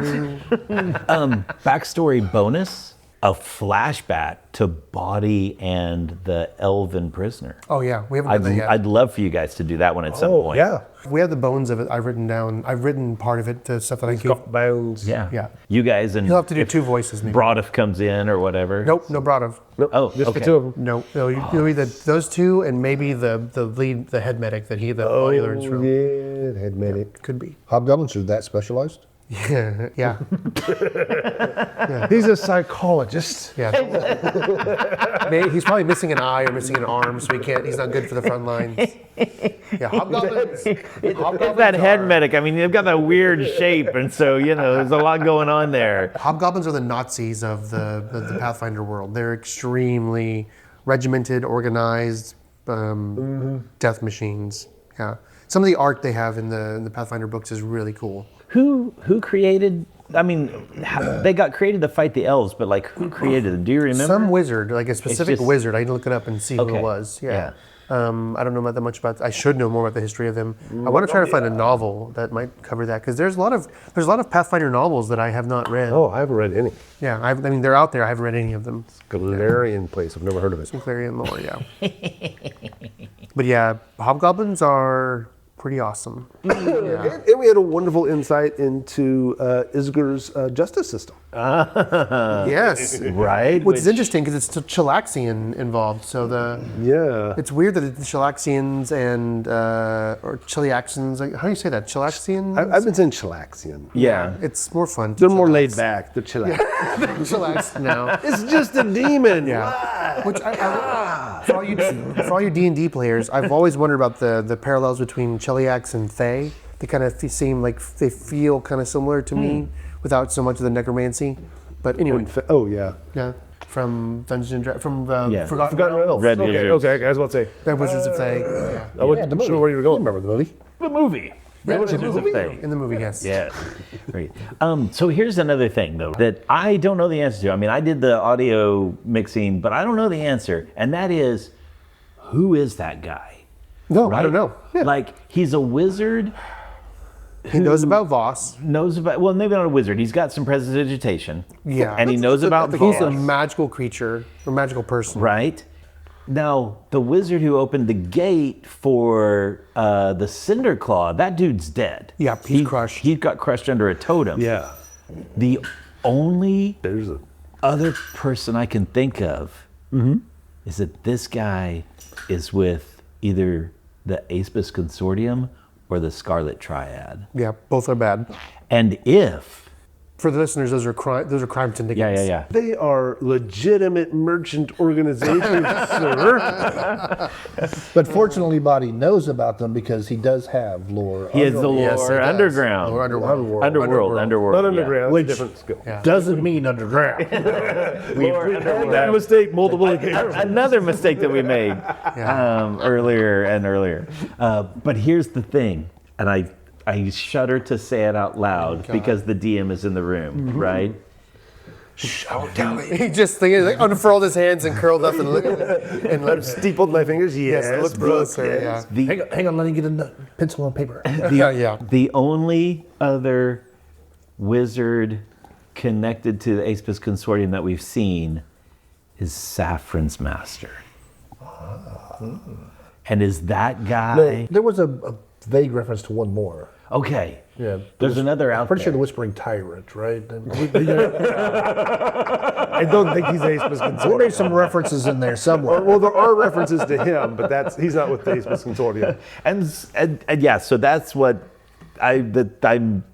Backstory bonus. A flashback to Boddy and the elven prisoner. Oh yeah, we haven't done that yet. I'd love for you guys to do that one at some point. Yeah. We have the bones of it. I've written down. I've written part of it to stuff that I keep. Bones. Yeah. Yeah. You guys and You'll have to do two voices, maybe. Brodiff comes in or whatever. Nope, no Brodov. Oh, Just okay. the two of them. No, you'll either those two and maybe the lead, the head medic that he learns from. Yeah, head medic. Could be. Hobgoblins are that specialized? Yeah. He's a psychologist. Yeah. He's probably missing an eye or missing an arm, so he's not good for the front lines. Yeah, hobgoblins. It's that head medic. I mean, they've got that weird shape, and so, there's a lot going on there. Hobgoblins are the Nazis of the Pathfinder world. They're extremely regimented, organized, death machines. Yeah. Some of the art they have in the Pathfinder books is really cool. Who created, they got created to fight the elves, but like who created them? Do you remember? Some wizard, like a specific just- wizard. I need to look it up and see who Okay. it was. Yeah. I don't know that much about. I should know more about the history of them. I want to try to find a novel that might cover that because there's a lot of Pathfinder novels that I have not read. Oh, I haven't read any. Yeah, I mean they're out there. I haven't read any of them. Galarian place. I've never heard of it. Clarion lore, yeah. But yeah, hobgoblins are pretty awesome. And we had a wonderful insight into Isger's justice system. Yes. Right? Which is interesting because it's still Chilaxian involved. So it's weird that it's Chilaxians and or Chiliaxians. Like, how do you say that? Chilaxians? I've been saying Chilaxian. Yeah. It's more fun. They're more laid back. They're chillax. Chillax now. It's just a demon. Yeah. Which for all you D&D players, I've always wondered about the parallels between Cheliax and Thay. They kind of seem like they feel kind of similar to me without so much of the necromancy. But anyway. Yeah. From Dungeons and Dragons, from Forgotten Realms. Red okay, Wizards. okay, I was about to say. Red Wizards of Thay. I wasn't sure where you were going. Remember the movie? The movie. Red Wizards of Thay. In the movie, yes. Yes. Great. So here's another thing, though, that I don't know the answer to. I mean, I did the audio mixing, but I don't know the answer. And that is, who is that guy? No, Right? I don't know. Yeah. Like, he's a wizard. He knows about Voss. Knows about, well, maybe not a wizard. He's got some prestidigitation. Yeah. And he knows about He's a Voss. magical creature, or magical person. Right? Now, the wizard who opened the gate for the Cinder Claw, that dude's dead. Yeah, he's crushed. He got crushed under a totem. Yeah. The only There's a. other person I can think of is that this guy is with either the Aspis Consortium or the Scarlet Triad. Yeah, both are bad. And if... For the listeners, those are crime syndicates. Yeah. They are legitimate merchant organizations, sir. But fortunately, Boddy knows about them because he does have lore. He has the lore Yes, he does. underground. Or underworld. Underworld. Not yeah. underground. Which- different skill. Doesn't mean underground. We've had that mistake multiple occasions. Another mistake that we made earlier. But here's the thing, and I shudder to say it out loud because the DM is in the room, right? He just like, unfurled his hands and curled up and let Steepled my fingers. Yes, look Brook, closer. yes. Hang on, let me get a pencil and paper. The only other wizard connected to the Aspis Consortium that we've seen is Saffron's master. And is that guy... There was a vague reference to one more. Okay. Yeah, There's another out Pretty sure there. the Whispering Tyrant, right? I don't think he's Aspis There's Consortium. some references in there somewhere. Well, there are references to him, but he's not with the Aspis Consortium. And yeah, so that's what I'm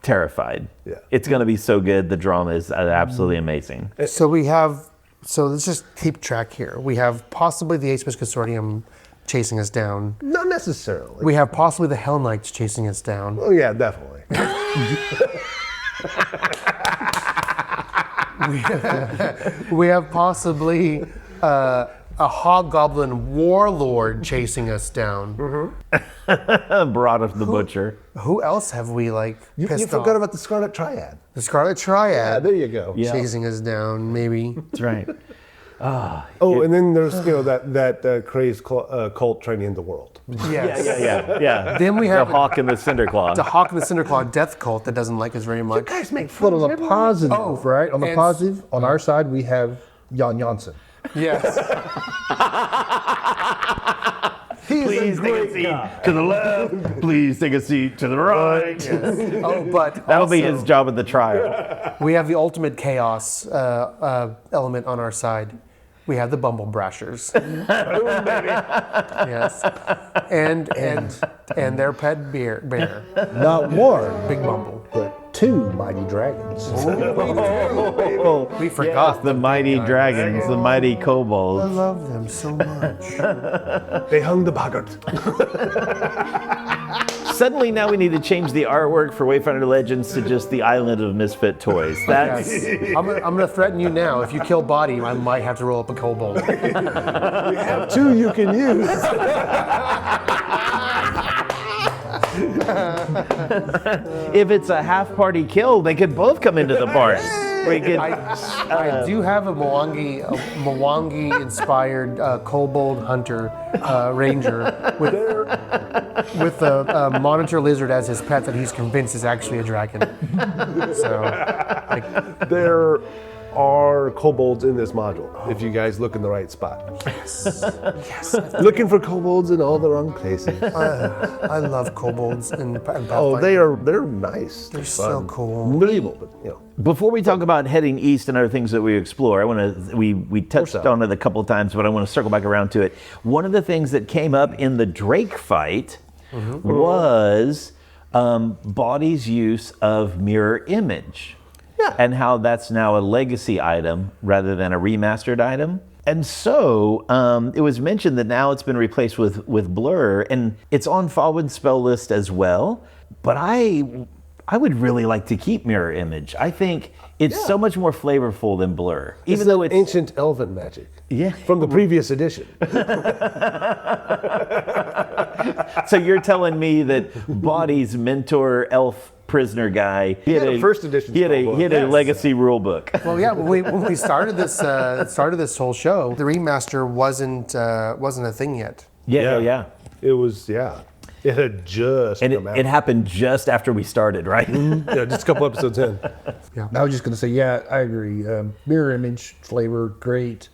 terrified. Yeah. It's going to be so good. The drama is absolutely amazing. So let's just keep track here. We have possibly the Aspis Consortium chasing us down. Not necessarily. We have possibly the Hell Knights chasing us down. Oh yeah, definitely. We have possibly a Hobgoblin warlord chasing us down. Brought of the Butcher. Who else have we You pissed forgot off? about the Scarlet Triad. The Scarlet Triad There you go. Yeah. chasing us down, maybe. That's right. Oh, and then there's that crazed cult trying to end the world. Yes. Yeah. Then we have the Hawk and the Cinder Claw. the Hawk and the Cinderclaw death cult that doesn't like us very much. Guys make But on the positive, right? On the and- positive, on our side, we have Jan Janssen. Yes. Please take a seat to the left. Please take a seat to the right. Oh, but That'll be also, his job at the trial. we have the ultimate chaos element on our side. We have the Bumble Brashers. Yes. And their pet bear, Not one, Big Bumble. but two mighty dragons. We forgot. The mighty dragons, the mighty I kobolds. love them so much. They hung the boggart. Suddenly now we need to change the artwork for Wayfinder Legends to just the island of misfit toys. That's Yes. I'm gonna threaten you now. If you kill Boddy, I might have to roll up a kobold. We have two you can use. if it's a half party kill, they could both come into the party. We could, I do have a Mwangi inspired kobold hunter ranger with a monitor lizard as his pet that he's convinced is actually a dragon. So, They're are kobolds in this module, if you guys look in the right spot. Yes. Looking for kobolds in all the wrong places. I love kobolds and Pathfinder. Oh, they're nice. They're so fun. cool. Medieval, but Before we talk about heading east and other things that we explore, I want to we touched on it a couple of times, but I want to circle back around to it. One of the things that came up in the Drake fight was Boddy's use of mirror image. Yeah. And how that's now a legacy item rather than a remastered item. And so it was mentioned that now it's been replaced with blur, and it's on Fawin's spell list as well. But I would really like to keep mirror image. I think it's so much more flavorful than blur, even though it's ancient elven magic. Yeah. From the previous edition. So you're telling me that Boddy's mentor elf prisoner guy, he had a first edition. He had a legacy rule book. Well, yeah. When we started this whole show, the remaster wasn't a thing yet. Yeah. It was, It had just And come out. it happened just after we started, right? Yeah, just a couple episodes in. I was just going to say, I agree. Mirror image, flavor, great.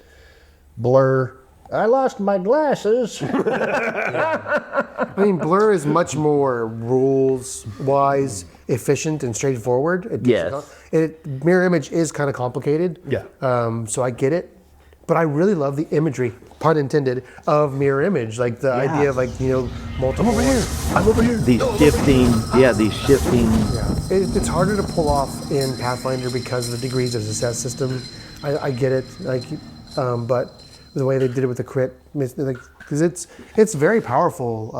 Blur. I lost my glasses. I mean, blur is much more rules-wise efficient and straightforward. Yes. Mirror image is kind of complicated. Yeah. So I get it, but I really love the imagery, pun intended, of mirror image. Like the idea of multiple. I'm over here. These shifting. It's harder to pull off in Pathfinder because of the degrees of success system. I get it, but the way they did it with the crit, because it's very powerful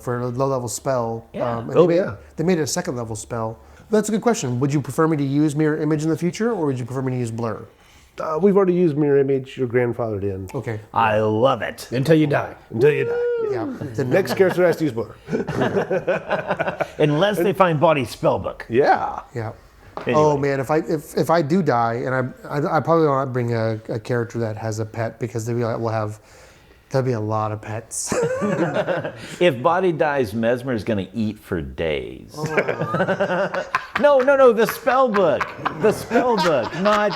for a low-level spell. They made it a second-level spell. That's a good question. Would you prefer me to use mirror image in the future, or would you prefer me to use blur? We've already used mirror image. Your grandfathered in. Okay. I love it. Until you die. Until you die. Yeah. The next character has to use blur. Unless they find Boddy's spellbook. Yeah. Yeah. Anyway. Oh man, if I do die, and I probably will not bring a character that has a pet, because there'll be a lot of pets. If Boddy dies, Mesmer is going to eat for days. Oh. No, the spellbook. The spellbook, not.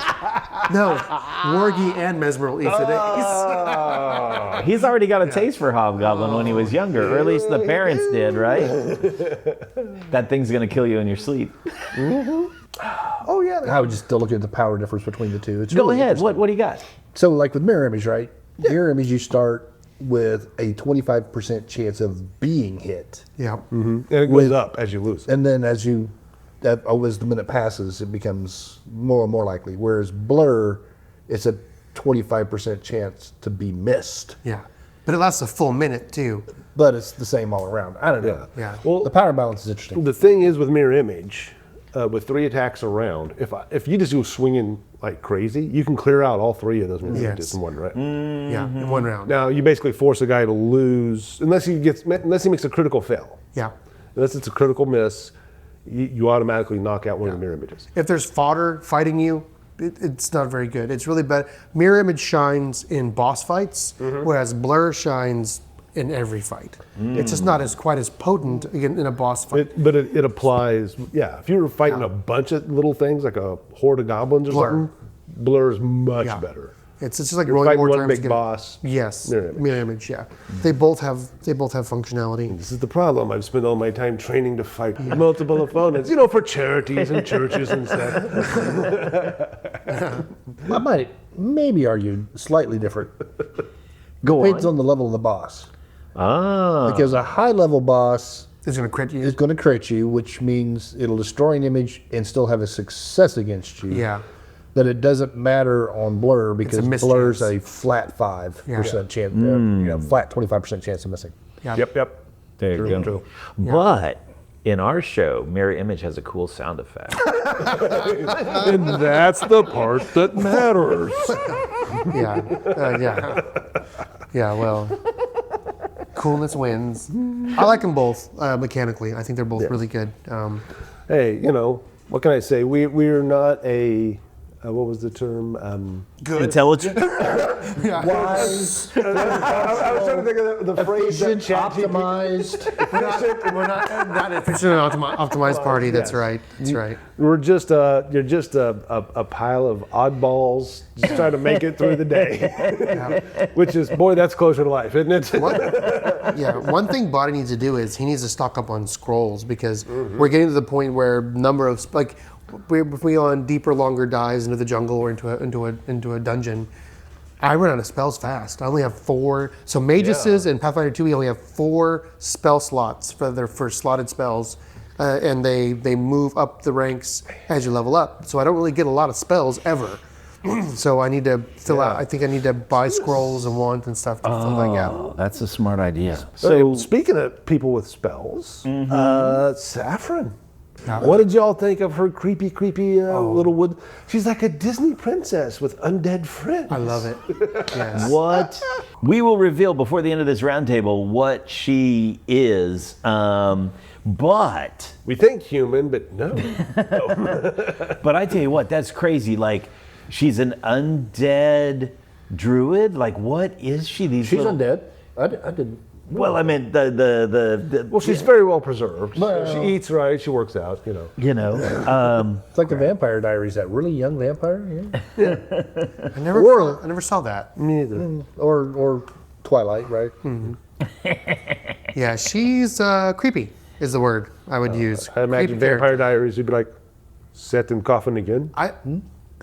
No, Wargy and Mesmer will eat for days. He's already got a taste for Hobgoblin when he was younger, or at least the parents did, right? That thing's going to kill you in your sleep. Oh, yeah. I would just still look at the power difference between the two. It's Go really ahead. interesting. What do you got? So, like with mirror image, right? Mirror image, you start with a 25% chance of being hit. Yeah. And it goes up as you lose. And then as the minute passes, it becomes more and more likely. Whereas blur, it's a 25% chance to be missed. Yeah. But it lasts a full minute too. But it's the same all around. I don't know. Yeah. Well, The power balance is interesting. the thing is with mirror image, with 3 attacks around, if you just go swinging like crazy, you can clear out all 3 of those mirror images in one round. Yeah. In one round. Now you basically force a guy to lose unless he makes a critical fail. Yeah. Unless it's a critical miss, you automatically knock out one of the mirror images. If there's fodder fighting you, it's not very good. It's really bad. Mirror image shines in boss fights, whereas blur shines in every fight. It's just not quite as potent in a boss fight. But it applies. Yeah, if you're fighting a bunch of little things like a horde of goblins or something, blur is much better. It's just like You're rolling fighting more one times big to get it. boss. Yes, Mirror mirror image. image. Yeah, they both have functionality. This is the problem. I've spent all my time training to fight multiple opponents, for charities and churches and stuff. I might maybe argue slightly different. Go Depends on. on the level of the boss. Ah. Because a high level boss It's going to crit you. is going to crit you, which means it'll destroy an image and still have a success against you. Yeah. That it doesn't matter on blur because miss blur's chance. a flat 5% chance, flat 25% chance of missing. Yeah. Yep. There you go. True. But in our show, mirror image has a cool sound effect. And that's the part that matters. Yeah. Well, coolness wins. I like them both mechanically. I think they're both really good. Hey, what can I say? We're not a what was the term? Intelligent. Wise, I was trying to think of the phrase that optimized. We're not efficient and optimized party. That's right. That's right. you're just a pile of oddballs just trying to make it through the day. Which is, boy, that's closer to life, isn't it? One thing Boddy needs to do is he needs to stock up on scrolls because we're getting to the point where number of if we on deeper, longer dives into the jungle or into a dungeon, I run out of spells fast. I only have 4. So magesses and Pathfinder 2, we only have 4 spell slots for slotted spells, and they move up the ranks as you level up. So I don't really get a lot of spells ever. So I need to fill out. I think I need to buy scrolls and wands and stuff to fill that gap. Oh, that's a smart idea. So speaking of people with spells, Saffron. What did y'all think of her creepy little wood? She's like a Disney princess with undead friends. I love it. Yes. What? We will reveal before the end of this roundtable what she is, but We think human, but no. but I tell you what, that's crazy. Like, she's an undead druid. Like, what is she? She's undead. I didn't. Well, I mean the Well, she's very well preserved. She eats right. She works out. It's like the Vampire Diaries, that really young vampire. Yeah. I never saw that. Me neither. Or Twilight, right? Yeah, she's creepy is the word I would use. I imagine Creepy Vampire character. Diaries would be like, set in coffin again.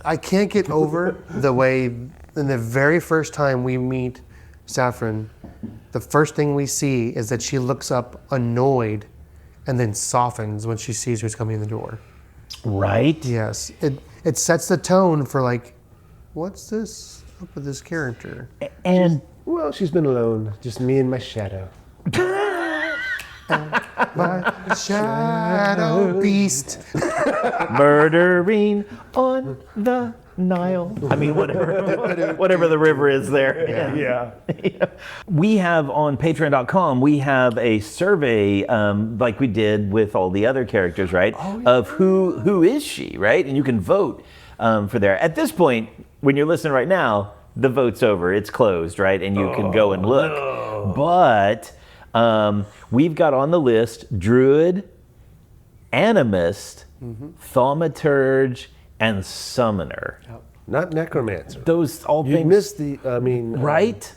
I can't get over the way in the very first time we meet Saffron, the first thing we see is that she looks up annoyed and then softens when she sees who's coming in the door. right. Yes. It sets the tone for like, what's this up with this character? And Well, she's been alone, just me and my shadow. My shadow beast. murdering on the Nile. I mean, whatever the river is there. Yeah. We have on patreon.com, we have a survey like we did with all the other characters, right? Of who is she, right? And you can vote for there. At this point, when you're listening right now, the vote's over. It's closed, right? And you can go and look. No. But we've got on the list Druid, Animist, Thaumaturge, and Summoner. Not necromancer. Those all You things. missed the, Right?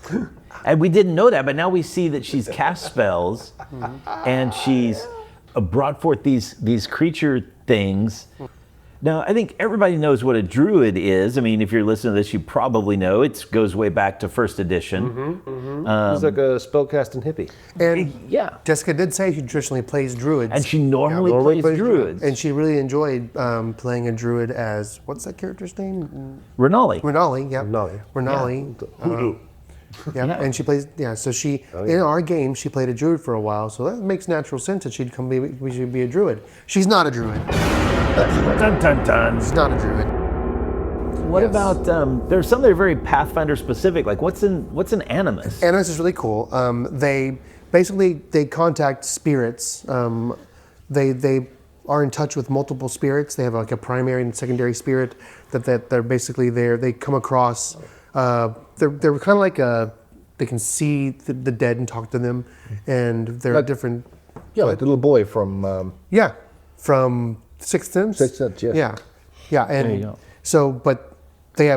And we didn't know that, but now we see that she's cast spells and she's brought forth these creature things. Now, I think everybody knows what a druid is. I mean, if you're listening to this, you probably know. It goes way back to first edition. He's like a spellcasting hippie. And Yeah. Jessica did say she traditionally plays druids. And she normally plays druids. And she really enjoyed playing a druid as, what's that character's name? Renali. Renali, yeah. Renali. Renali. Yeah, and she plays, so she, in our game, she played a druid for a while, so that makes natural sense that she'd we should be a druid. She's not a druid. Dun, dun, dun. She's not a druid. What about, there's some that are very Pathfinder specific, like what's an animus? Animus is really cool. They contact spirits. They are in touch with multiple spirits. They have like a primary and secondary spirit that they're basically there. They come across. They're kind of like they can see the dead and talk to them, and they're Like- different. Yeah, like the little boy from. From Sixth Sense. Sixth Sense, yeah. Yeah, and There you go. so but they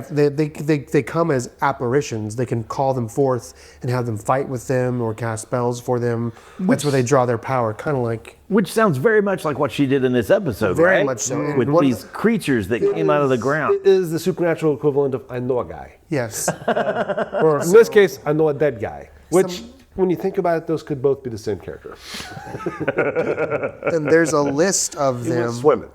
come as apparitions. They can call them forth and have them fight with them or cast spells for them. That's where they draw their power, kind of like. Which sounds very much like what she did in this episode, Very right? much so. And With what- these creatures that came out of the ground. It is the supernatural equivalent of I know a guy. Yes. Or in this case, I know a dead guy. Which, when you think about it, those could both be the same character. And there's a list of He them. was swimming.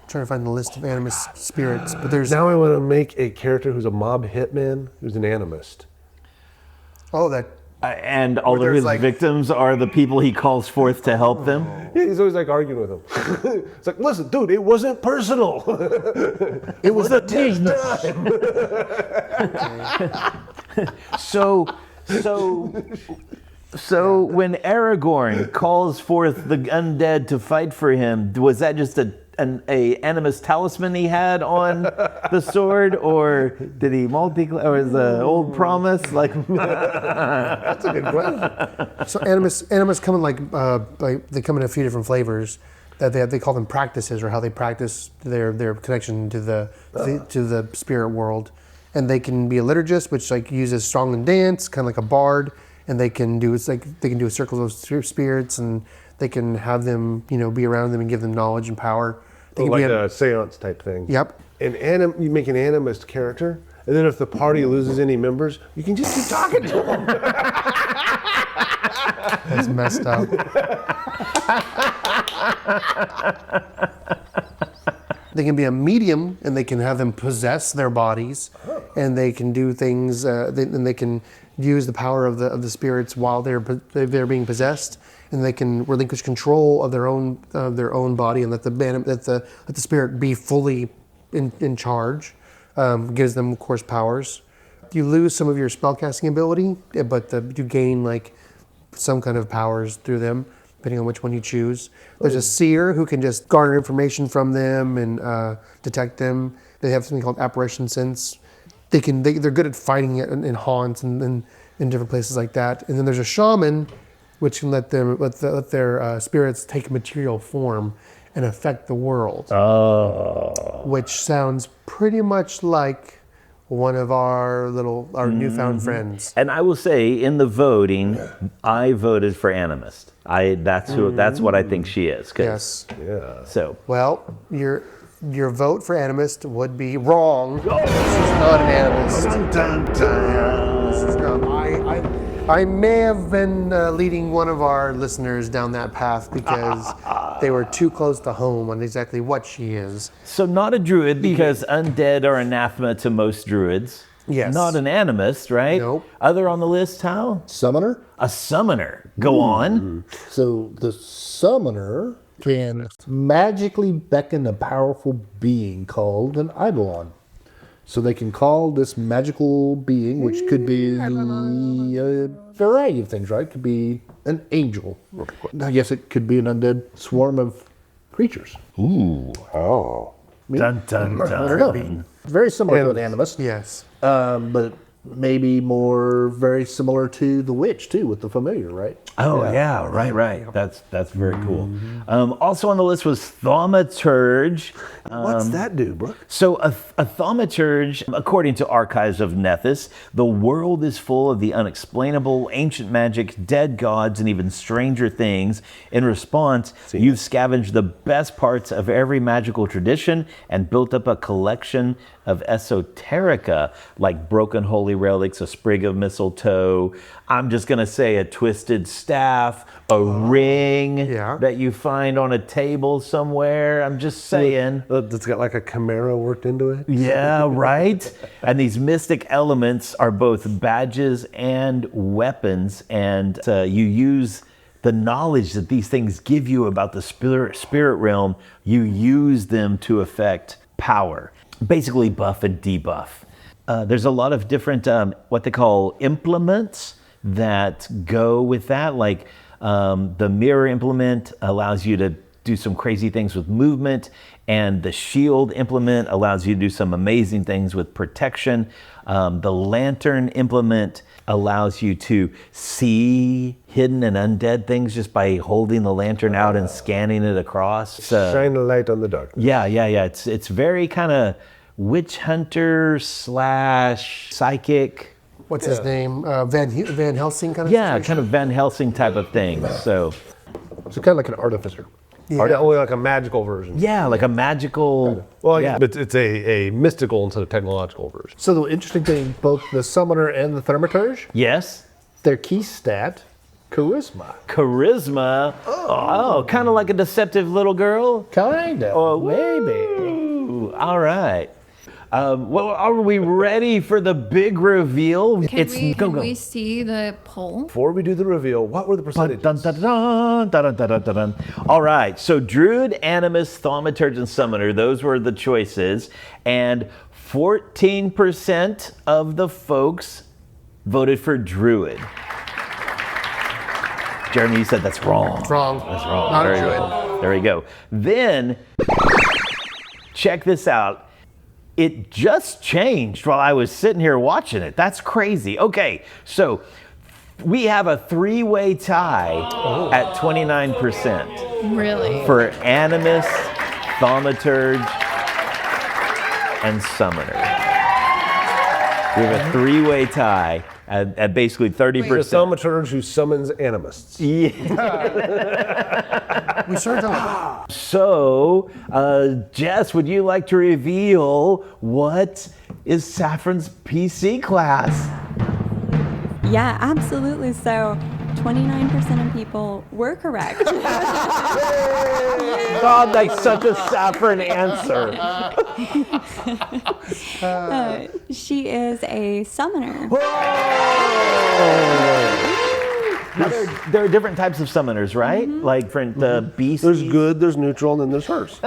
Trying to find the list of animus spirits, but there's Now I want to make a character who's a mob hitman who's an animist. that. And all of there's his like- victims are the people he calls forth to help them. Yeah, he's always like arguing with him. It's like, listen, dude, it wasn't personal. It was a So when Aragorn calls forth the undead to fight for him, was that just an animus talisman he had on the sword, or did he or is the old promise like? That's a good question. So animus come in like they come in a few different flavors. That they call them practices, or how they practice their connection to the spirit world, and they can be a liturgist, which like uses song and dance, kind of like a bard, and they can do a circle of spirits, and they can have them be around them and give them knowledge and power. They Like a seance type thing. Yep. And you make an animist character, and then if the party loses any members, you can just keep talking to them. That's messed up. They can be a medium, and they can have them possess their bodies, and they can do things. And they can use the power of the spirits while they're being possessed, and they can relinquish control of their own body, and let the spirit be fully in charge. Gives them, of course, powers. You lose some of your spellcasting ability, but you gain like some kind of powers through them, depending on which one you choose. There's a seer who can just garner information from them and detect them. They have something called apparition sense. They're good at fighting it in haunts and in different places like that. And then there's a shaman, which can let their spirits take material form and affect the world. Oh. Which sounds pretty much like one of our newfound friends. And I will say, in the voting, I voted for animist. That's what I think she is. Yes. Yeah. So. Well, your vote for animist would be wrong. She's not an animist. Dun, dun, dun. I may have been leading one of our listeners down that path because they were too close to home on exactly what she is. So not a druid, because undead are anathema to most druids. Yes. Not an animist, right? Nope. Other on the list, Hal? Summoner. A summoner. Go on. So the summoner can magically beckon a powerful being called an Eidolon. So they can call this magical being, which could be a variety of things, right? It could be an angel. I guess it could be an undead swarm of creatures. Ooh. Oh. Dun, dun, dun. I don't know. Very similar to an animist. Yes. But maybe more very similar to the witch, too, with the familiar, right? Oh, yeah, right. That's very cool. Also on the list was thaumaturge. What's that do, Brook? So a thaumaturge, according to Archives of Nethys, the world is full of the unexplainable, ancient magic, dead gods, and even stranger things. In response, you've scavenged the best parts of every magical tradition and built up a collection of esoterica, like broken holy relics, a sprig of mistletoe, I'm just going to say a twisted staff, a ring that you find on a table somewhere. I'm just saying. That's got like a chimera worked into it? Yeah, right? And these mystic elements are both badges and weapons, and you use the knowledge that these things give you about the spirit realm, you use them to affect power. Basically buff and debuff. There's a lot of different what they call implements that go with that. Like the mirror implement allows you to do some crazy things with movement, and the shield implement allows you to do some amazing things with protection. The lantern implement allows you to see hidden and undead things just by holding the lantern out and scanning it across. Shine a light on the dark. Yeah. It's very kind of witch hunter / psychic. What's his name? Van Helsing kind of Yeah, situation? kind of Van Helsing type of thing. So kind of like an artificer. Yeah. Or only like a magical version. yeah, like a magical. Well, yeah. but it's a mystical instead of technological version. So the interesting thing, both the summoner and the thaumaturge, Yes. their key stat, charisma. Charisma. Oh, kind of like a deceptive little girl. Kinda. Oh, maybe. Ooh, all right. Well, are we ready for the big reveal? Can we see the poll? Before we do the reveal, what were the percentages? Dun, dun, dun, dun, dun, dun, dun, dun. All right, so Druid, Animist, Thaumaturge, and Summoner, those were the choices. And 14% of the folks voted for Druid. Jeremy, you said that's wrong. It's wrong. That's wrong. Not Very good. good. There we go. Then, check this out. It just changed while I was sitting here watching it. That's crazy. Okay, so we have a 3-way tie at 29% Really? for Animus, Thaumaturge, and Summoner. We have a 3-way tie at basically 30%. The thaumaturge who summons animists. We sure don't. So, Jess, would you like to reveal what is Saffron's PC class? Yeah, absolutely. So 29% of people were correct. God, that's such a Saffron answer. She is a summoner. Now, there are different types of summoners, right? Like for the beast. There's good, there's neutral, and then there's hers.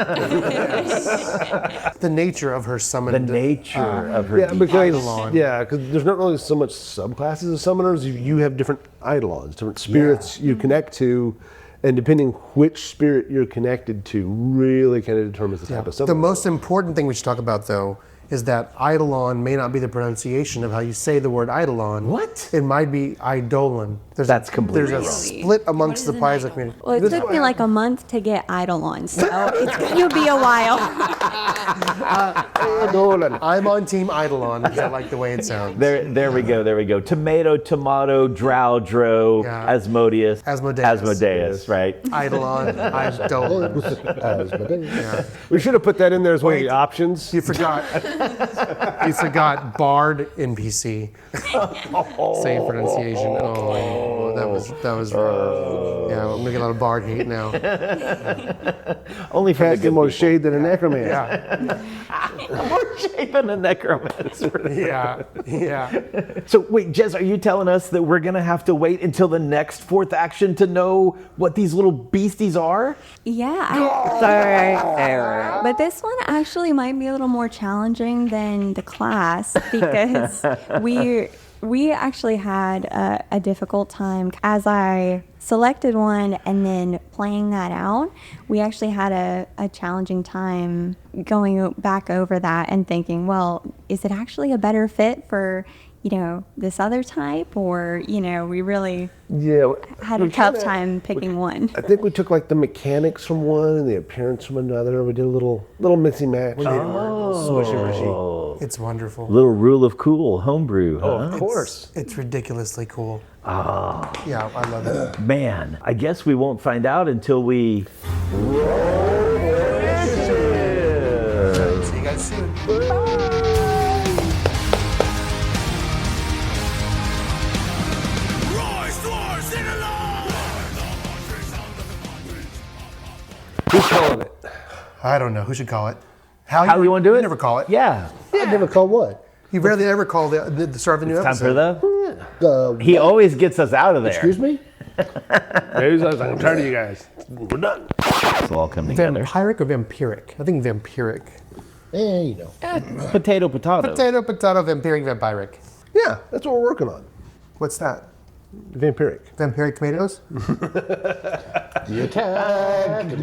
The nature of her summon. The nature of her Yeah, beast. because there's not really so much subclasses of summoners. You have different eidolons, different spirits you connect to, and depending which spirit you're connected to, really kind of determines the type of summoner. The most important thing we should talk about, though, is that eidolon may not be the pronunciation of how you say the word eidolon. What? It might be eidolon. That's completely There's a wrong. split amongst the Paizo community. Well, it took me like a month to get Eidolon, so it's going to be a while. I'm on team eidolon because I like the way it sounds. There we go. Tomato, Drowdro, Yeah. Asmodeus. Asmodeus. Asmodeus, right? Eidolon, eidolon. We should have put that in there as one of the options. You forgot. You forgot Bard NPC. Same pronunciation. Oh, that was wrong. Yeah, I'm gonna get a lot of Bard hate now. Only from the Casting good more people. shade than a necromancer. Yeah, More shade than a necromancer. yeah. So wait, Jez, are you telling us that we're gonna have to wait until the next 4th action to know what these little beasties are? Yeah. But this one actually might be a little more challenging than the class because we actually had a difficult time as I selected one and then playing that out. We actually had a challenging time going back over that and thinking, well, is it actually a better fit for, this other type, or, we really had a tough time picking one. I think we took like the mechanics from one and the appearance from another. We did a little mixy match. It's wonderful. Little rule of cool homebrew, huh? Of course. It's ridiculously cool. Yeah, I love it. Man, I guess we won't find out until we See you guys soon. Who's calling it? I don't know. Who should call it? How you want to do it? You never call it. Yeah. I never called what? You rarely ever call the start of the new Time episode. for the. He always gets us out of there. Excuse me? I'm tired of you guys. We're done. This will all come together. Vampiric or vampiric? I think vampiric. Potato. Potato, vampiric, vampiric. Yeah, that's what we're working on. What's that? Vampiric. Vampiric tomatoes?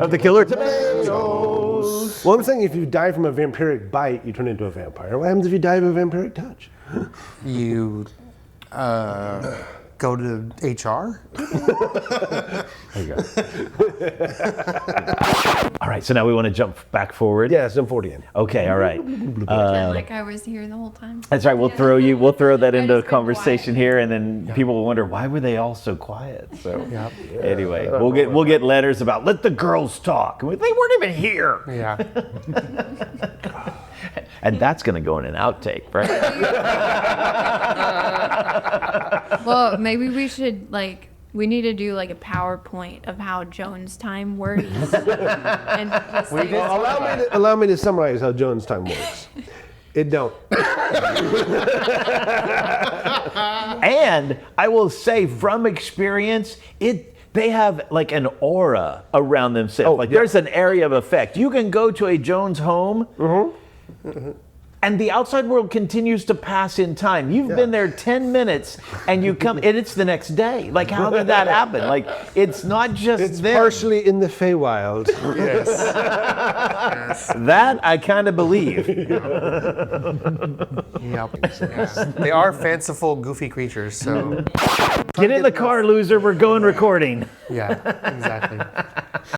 Of the killer tomatoes. Well, I'm saying if you die from a vampiric bite, you turn into a vampire. What happens if you die of a vampiric touch? You go to HR? There you go. All right, so now we want to jump back forward. Yeah, it's M40 in. Okay, all right. Like I was here the whole time. That's right. We'll throw that into a just been conversation here, and then people will wonder why were they all so quiet. So Yep. anyway, we'll get letters about let the girls talk. They weren't even here. Yeah. And that's going to go in an outtake, right? Well, maybe we should we need to do like a PowerPoint of how Jones time works. And just Allow me to summarize how Jones time works. It don't. And I will say from experience, they have like an aura around themselves. There's an area of effect. You can go to a Jones home and the outside world continues to pass in time. You've been there 10 minutes, and you come, and it's the next day. Like, how did that happen? Like, it's not just It's them. partially in the Feywild. Yes. That I kind of believe. Yep. Yeah. They are fanciful, goofy creatures. So Get in the car, loser. We're going recording. yeah, exactly.